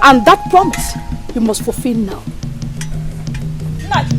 And that promise he must fulfill now. Let's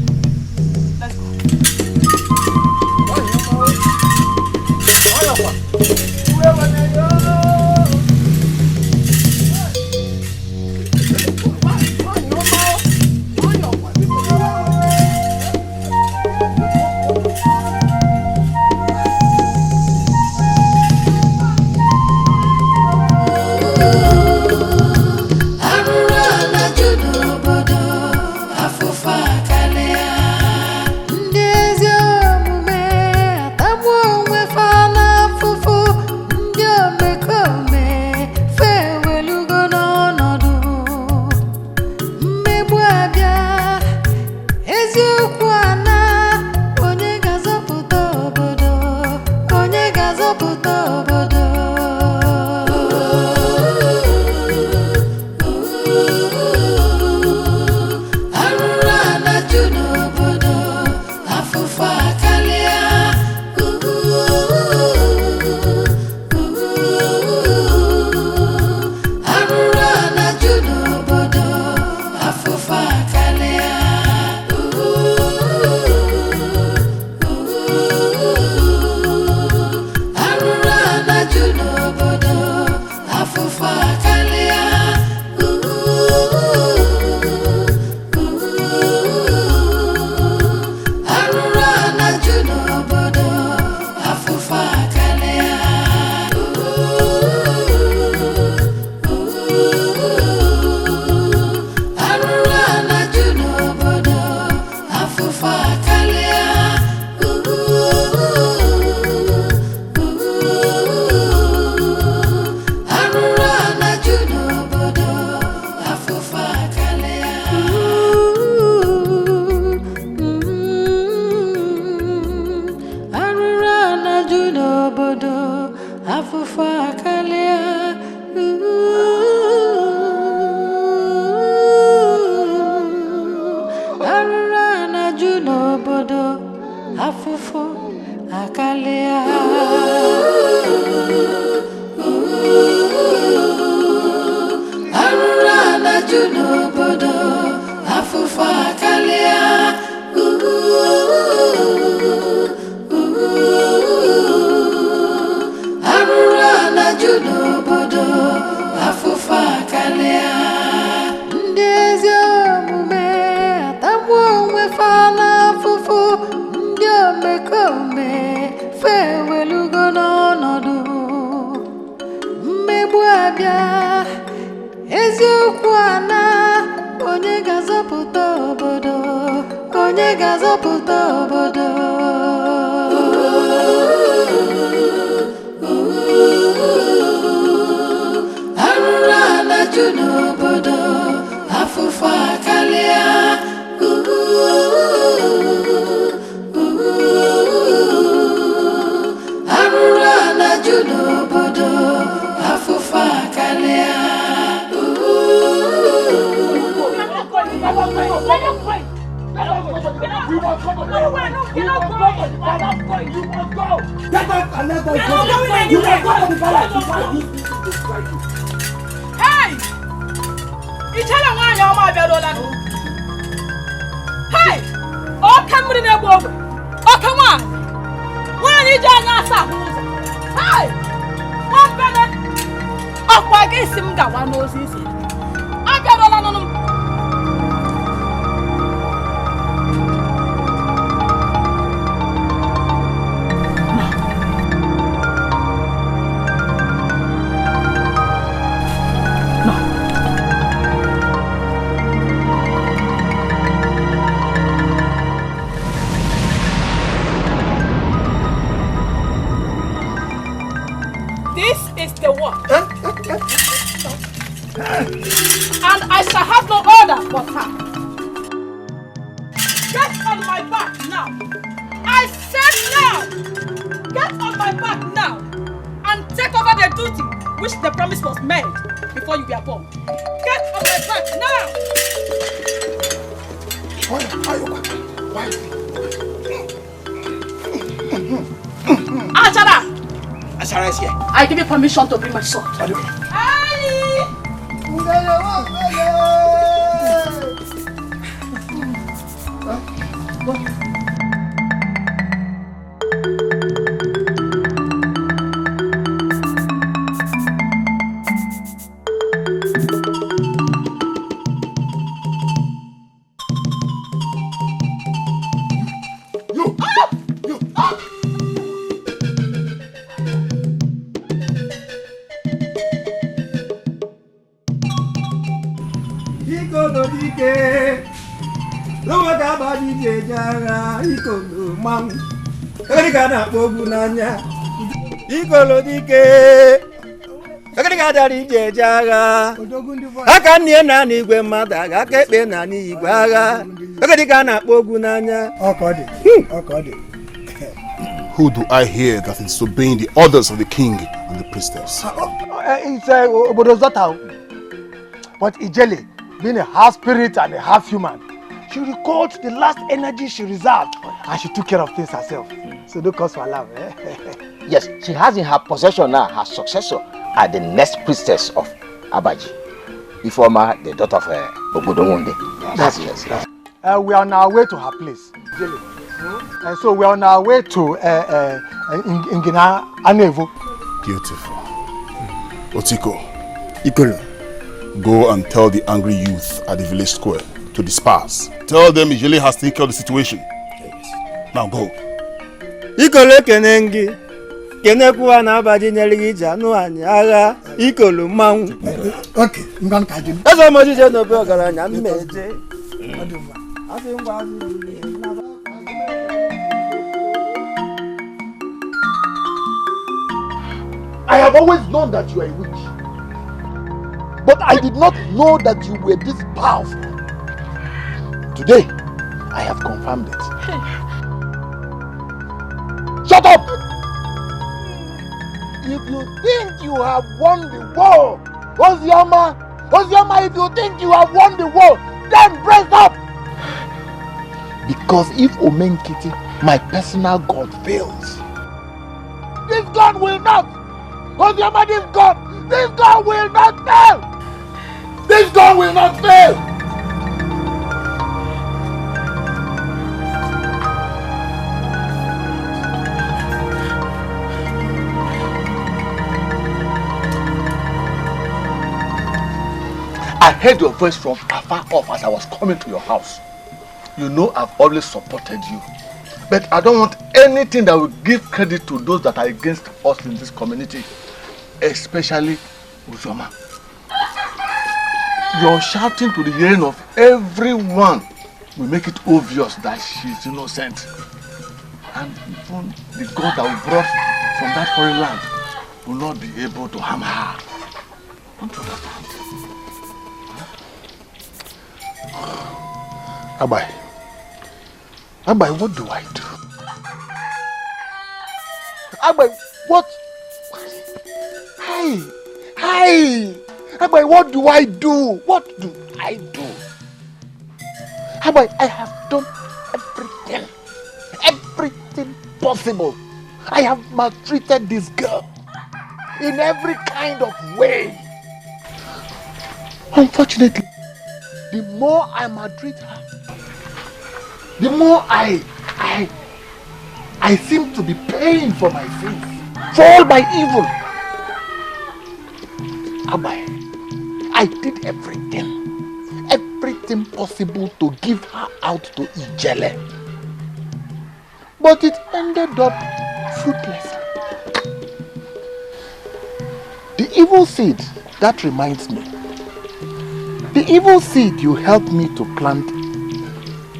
afufo akalea. juno bodo afufa kalia arura na juno bodo afufa kalia ndezi omume atamwo mwefana fufu ndi omekome fewelugo n'ọnọdụ mmegbu abịa eziokwu ana onye ga-azọpụta obodo onye ga-azọpụta obodo arụrụ ana ju n'obodo afụfụ akarịa arụrụ ana ju n'obodo afụfụ akarịa Hey! Ichala nwanyị ọma abịaruola nụ. Hey! Oke mmiri na-egbu ogwe. Oke nwanyị. Nwanyị ji anya asa ahụ ụzọ. Hey! Nwambene. Ọkwa gị si m gawa n'ozi isi. Abịaruola nụnụ m. And I shall have no order but her. Get on my back now. I said now. Get on my back now and take over the duty which the promise was made before you were born. Get on my back now. Achara! Achara is here. I give you permission to bring my sword. Ikolo dike Agadiga dari jeje agha aka nne na n'igwe mmadụ aga aka ekpe na n'igwe agha Agadiga na-akpọ ogwu n'anya ọkọdị. Who do I hear that is obeying the orders of the king and the priestess? It's Obodozota. But Ijele, being a half spirit and a half human, she recalled the last energy she reserved and she took care of things herself. So don't cause for alarm. Yes, she has in her possession now her successor as the next priestess of Abaji. Ifeoma, the daughter of Obodomunde. That's yes. We are on our way to her place, Ijele. And so we are on our way to Ngina Anevo. Beautiful. Otiko, Ikolo, go and tell the angry youth at the village square to disperse. Tell them Ijele has taken care of the situation. Yes. Now go. Ikolo kenengi, kenekuwa na Abaji nyerigija no anyị agha Ikolo mmanwụ. Okay, ngwan kaji. Eze moji je no be ogaranya mmeje. Asi ngwa I have always known that you are a witch. But I did not know that you were this powerful. Today, I have confirmed it. Shut up! If you think you have won the war, Ozioma, if you think you have won the war, then brace up! Because if Omenkiti, my personal god, fails, this god will not! Ozioma, this god will not fail! This gun will not fail. I heard your voice from afar off as I was coming to your house. You know I've always supported you. But I don't want anything that will give credit to those that are against us in this community. Especially Uzoma. Your shouting to the hearing of everyone will make it obvious that she's innocent. And even the God that we brought from that foreign land will not be able to harm her. Don't you understand? Abai, what do I do? Abai, what? Hi! Abai, what do I do? What do I do? Abai, I have done everything possible. I have maltreated this girl in every kind of way. Unfortunately, the more I maltreat her, the more I seem to be paying for my sins, for all my evil. Abai, I did everything possible to give her out to Ijele. But it ended up fruitless. The evil seed, that reminds me. The evil seed you helped me to plant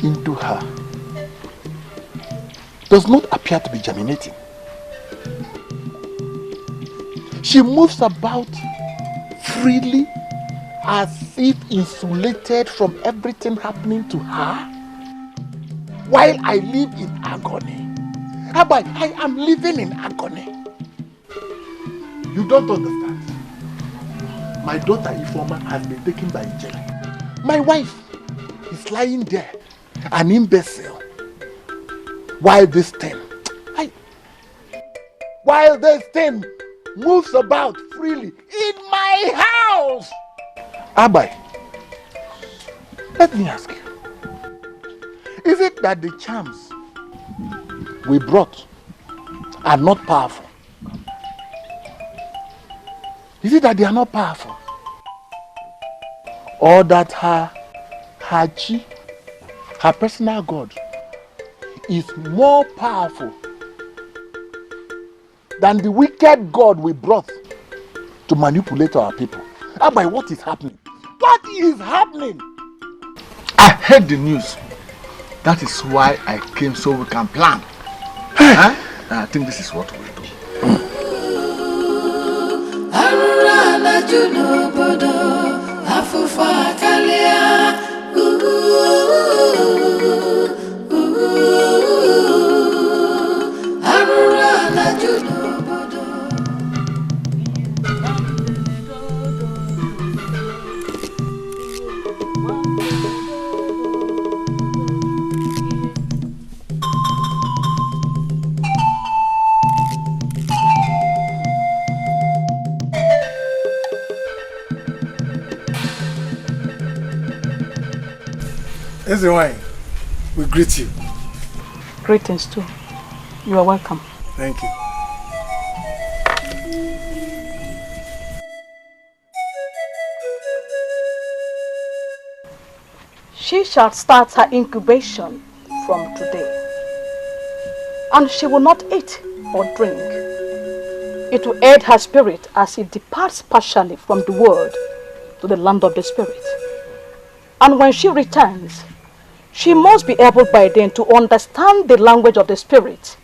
into her does not appear to be germinating. She moves about freely as if insulated from everything happening to her while I live in agony. Abai, I am living in agony. You don't understand. My daughter Ifoma has been taken by Ijele. My wife is lying there, an imbecile, while this thing moves about freely in my house. Abai, let me ask you, is it that the charms we brought are not powerful? Is it that they are not powerful? Or that her chi, her personal God, is more powerful than the wicked God we brought to manipulate our people? Abai, what is happening? What is happening? I heard the news. That is why I came, so we can plan. Huh? I think this is what we'll do. Wine, we greet you. Greetings too. You are welcome. Thank you. She shall start her incubation from today, and she will not eat or drink. It will aid her spirit as it departs partially from the world to the land of the spirit. And when she returns, she must be able by then to understand the language of the spirit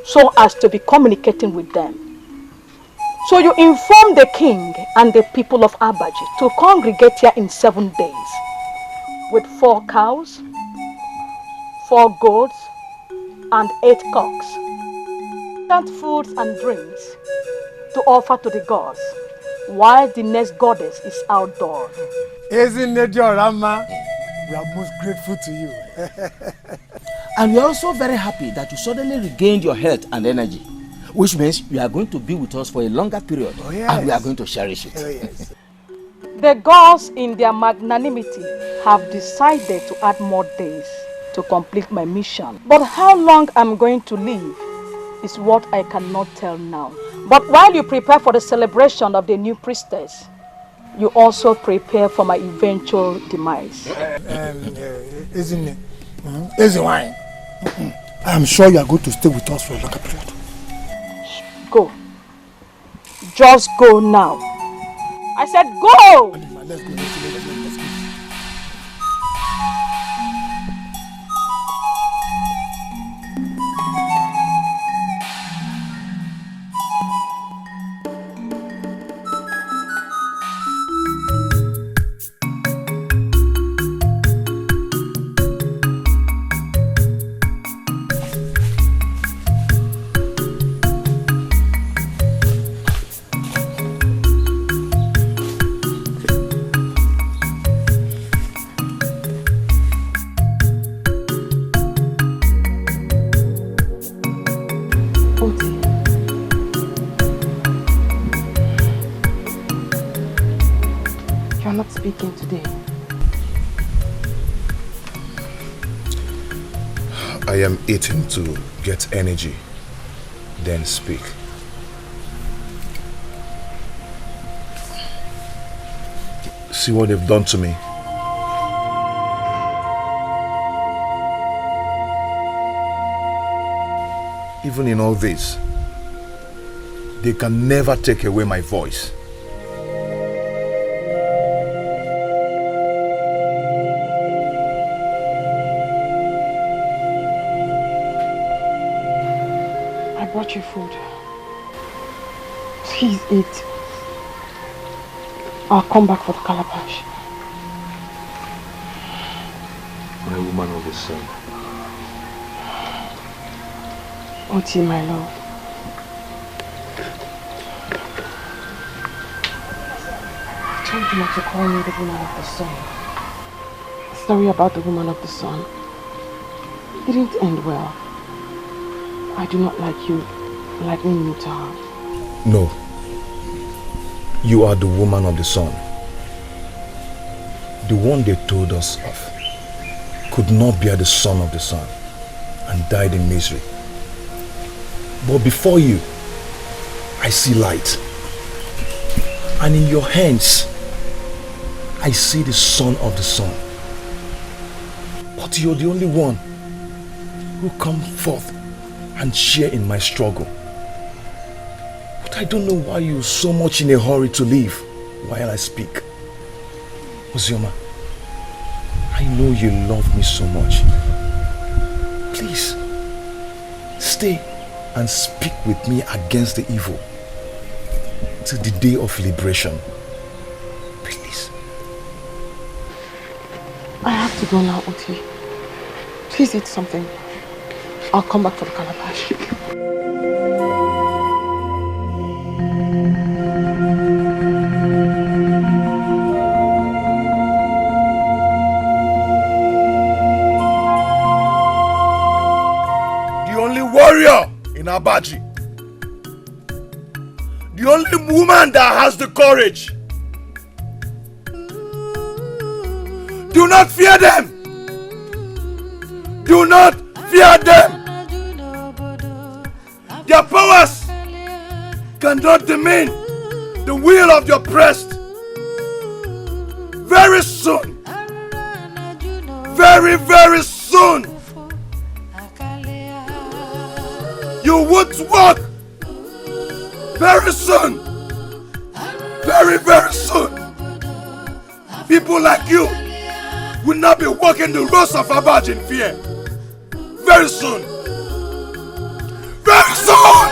so as to be communicating with them. So you inform the king and the people of Abaji to congregate here in 7 days with 4 cows, 4 goats, and 8 cocks, and foods and drinks to offer to the gods, while the next goddess is outdoors. Isn't it your Rama? We are most grateful to you. And we are also very happy that you suddenly regained your health and energy, which means you are going to be with us for a longer period. Oh, yes. And we are going to cherish it. Oh, yes. The gods in their magnanimity have decided to add more days to complete my mission. But how long I'm going to live is what I cannot tell now. But while you prepare for the celebration of the new priestess, you also prepare for my eventual demise. Isn't it? Isn't wine? I'm sure you are going to stay with us for a longer period. Go. Just go now. I said go! Let's go. Today. I am eating to get energy, then speak. See what they've done to me. Even in all this, they can never take away my voice. Your food. Please eat. I'll come back for the calabash. My woman of the sun. Oti, my love. I told you not to call me the woman of the sun. The story about the woman of the sun didn't end well. I do not like you likening me to her. No. You are the woman of the sun. The one they told us of could not bear the son of the sun and died in misery. But before you, I see light. And in your hands, I see the son of the sun. But you're the only one who come forth and share in my struggle. But I don't know why you're so much in a hurry to leave while I speak. Ozioma, I know you love me so much. Please, stay and speak with me against the evil till the day of liberation. Please. I have to go now, Oti. Please eat something. I'll come back for the calabash. The only warrior in Abaji. The only woman that has the courage. Do not fear them. Do not fear them. Their powers cannot demean the will of your breast. Very soon, very, very soon, you would walk. Very soon, very, very soon, people like you will not be walking the roads of Abaj in fear. Very soon. Very soon!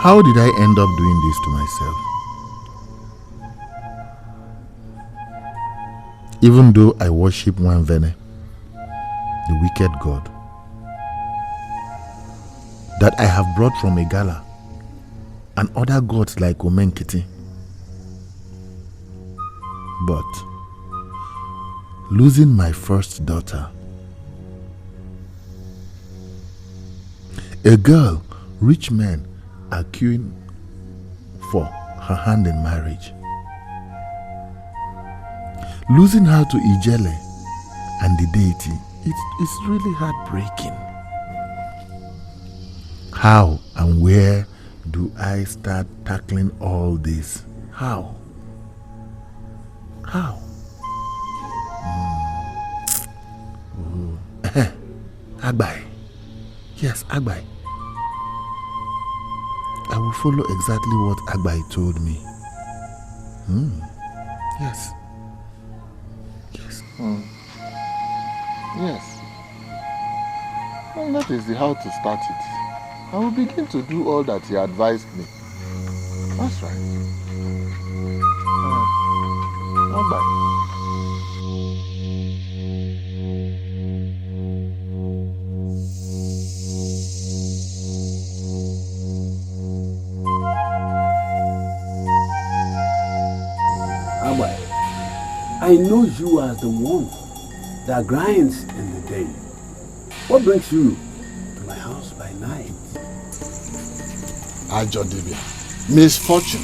How did I end up doing this to myself? Even though I worship Nwanvene, the wicked god, that I have brought from Igala and other gods like Omenkiti, But losing my first daughter, a girl rich men are queuing for her hand in marriage, losing her to Ijele and the deity, it's really heartbreaking. How and where do I start tackling all this? How? Agbai. Yes, Agbai. I will follow exactly what Agbai told me. Yes. Yes. Well, that is how to start it. I will begin to do all that he advised me. That's right. Bye. I know you as the one that grinds in the day. What brings you to my house by night? Ajodibia. Misfortune.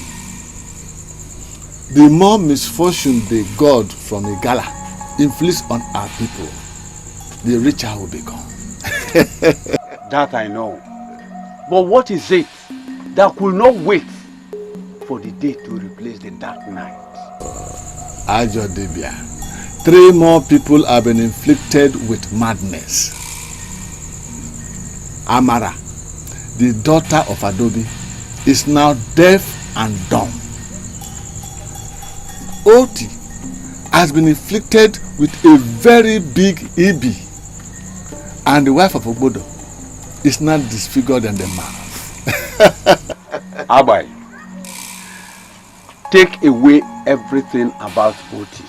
The more misfortune the God from Igala inflicts on our people, the richer will become. That I know. But what is it that could not wait for the day to replace the dark night? Ajodibia. 3 more people have been inflicted with madness. Amara, the daughter of Adobe, is now deaf and dumb. Oti has been inflicted with a very big Ibi, and the wife of Obodo is now disfigured in the mouth. Abai, take away everything about Oti,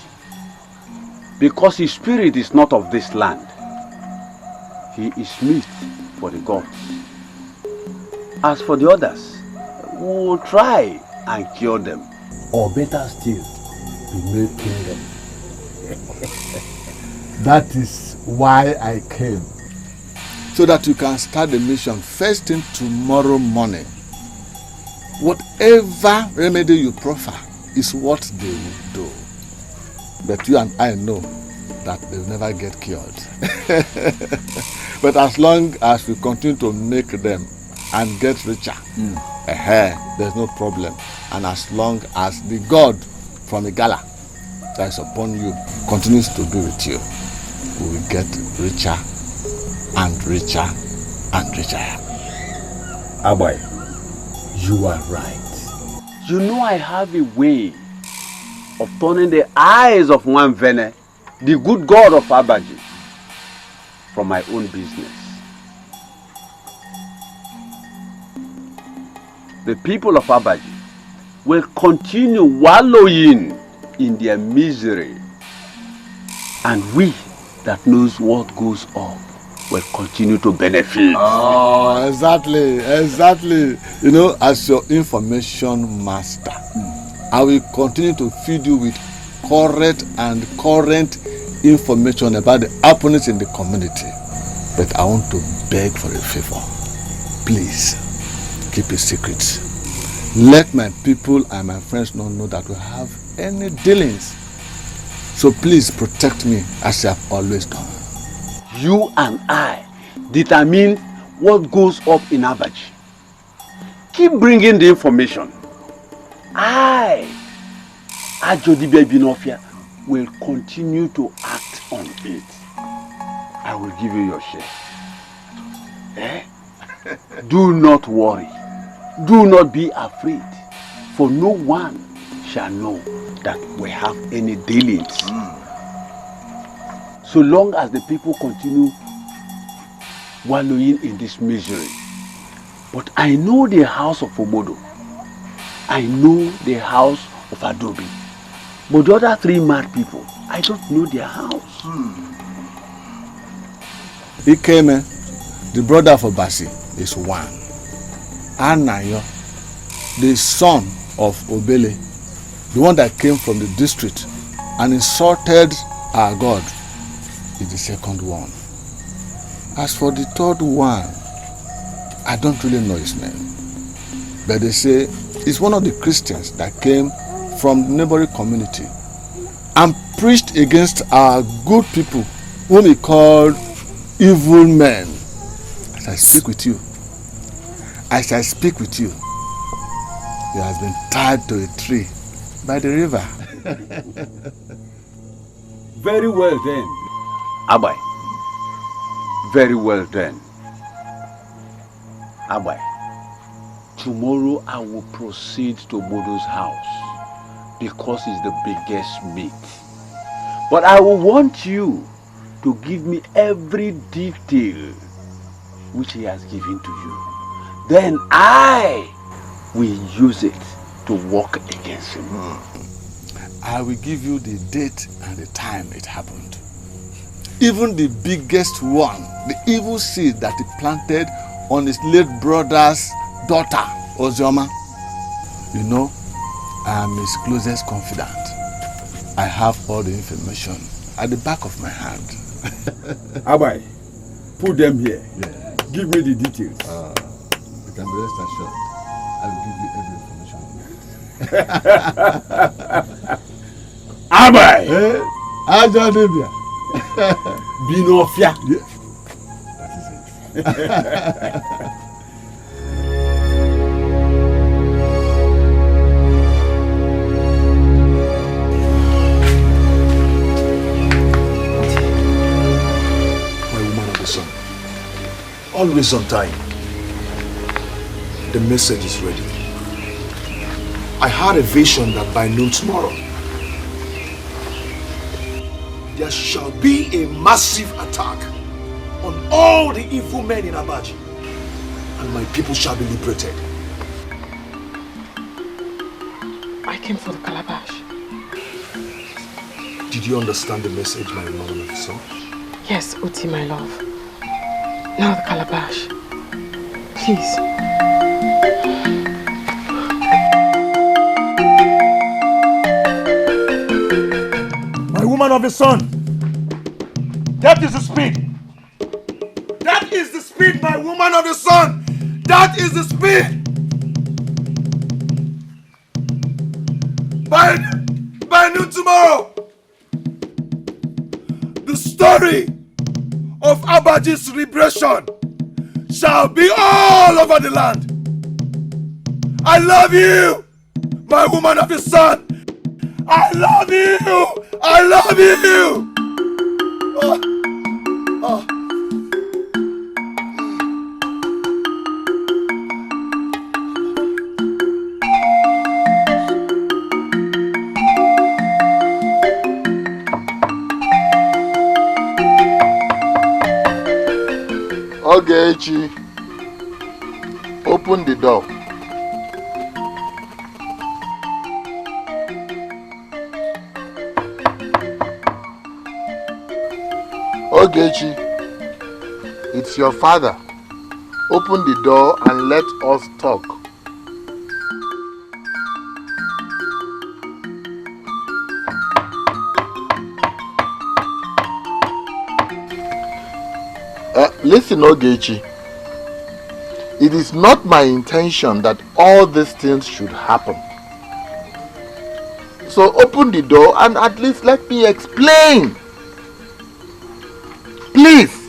because his spirit is not of this land. He is meat for the gods. As for the others, we will try and cure them, or better still, be made kingdom. That is why I came. So that you can start the mission first thing tomorrow morning. Whatever remedy you proffer is what they will do. But you and I know that they will never get cured. But as long as we continue to make them and get richer, there's no problem. And as long as the God from Igala that is upon you continues to be with you, we will get richer and richer and richer. Abai, you are right. You know I have a way of turning the eyes of one Vene, the good God of Abaji, from my own business. The people of Abaji will continue wallowing in their misery, and we that knows what goes up will continue to benefit. Oh, exactly. You know, as your information master, I will continue to feed you with correct and current information about the happenings in the community. But I want to beg for a favor. Please, keep it secret. Let my people and my friends not know that we have any dealings. So please protect me as you have always done. You and I determine what goes up in Abaji. Keep bringing the information. I, Ajodibia Binofia, will continue to act on it. I will give you your share. Do not worry. Do not be afraid, for no one shall know that we have any dealings. So long as the people continue wallowing in this misery. But I know the house of Obodo. I know the house of Adobe. But the other 3 mad people, I don't know their house. Ikeme, the brother of Obasi, is one. Anayo, the son of Obele, the one that came from the district, and insulted our God is the second one. As for the third one, I don't really know his name. But they say it's one of the Christians that came from the neighboring community and preached against our good people, whom he called evil men. As I speak with you, he has been tied to a tree by the river. Very well then. Abai. Very well then. Abai. Tomorrow I will proceed to Bodo's house because it's the biggest meat. But I will want you to give me every detail which he has given to you. Then I will use it to work against him. I will give you the date and the time it happened. Even the biggest one, the evil seed that he planted on his late brother's daughter, Ozioma. You know, I am his closest confidant. I have all the information at the back of my hand. Abai, put them here. Yeah. Give me the details. You can be rest assured. I will give you every information. Abai! Aja Debia. Binofia. Yeah. That is it. My woman of the sun. Always on time. The message is ready. I had a vision that by noon tomorrow, there shall be a massive attack on all the evil men in Abaji, and my people shall be liberated. I came for the calabash. Did you understand the message, my woman of the sun? Yes, Uti, my love. Now the calabash. Please. Woman of the sun, that is the speed. That is the speed, my woman of the sun. That is the speed. By noon tomorrow, the story of Abaji's liberation shall be all over the land. I love you, my woman of the sun. I love you! I love you! Ogechi, open the door. Ogechi, it's your father. Open the door and let us talk. Listen, Ogechi. It is not my intention that all these things should happen. So open the door and at least let me explain. Please.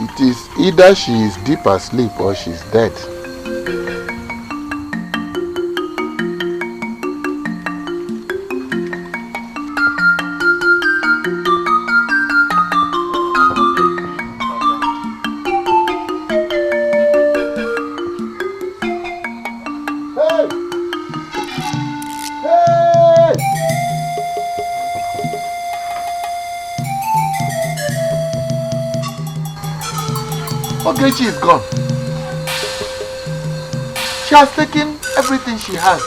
It is either she is deep asleep or she is dead. Ogechi is gone. She has taken everything she has.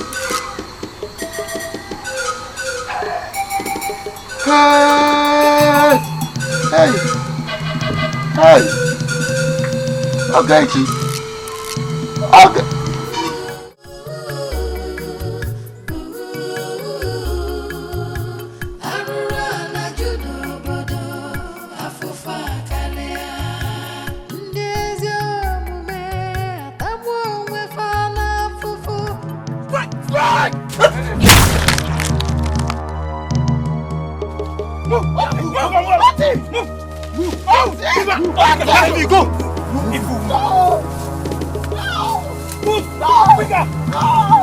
Hey! Hey. Hey. Okay, Chi. Okay. Move!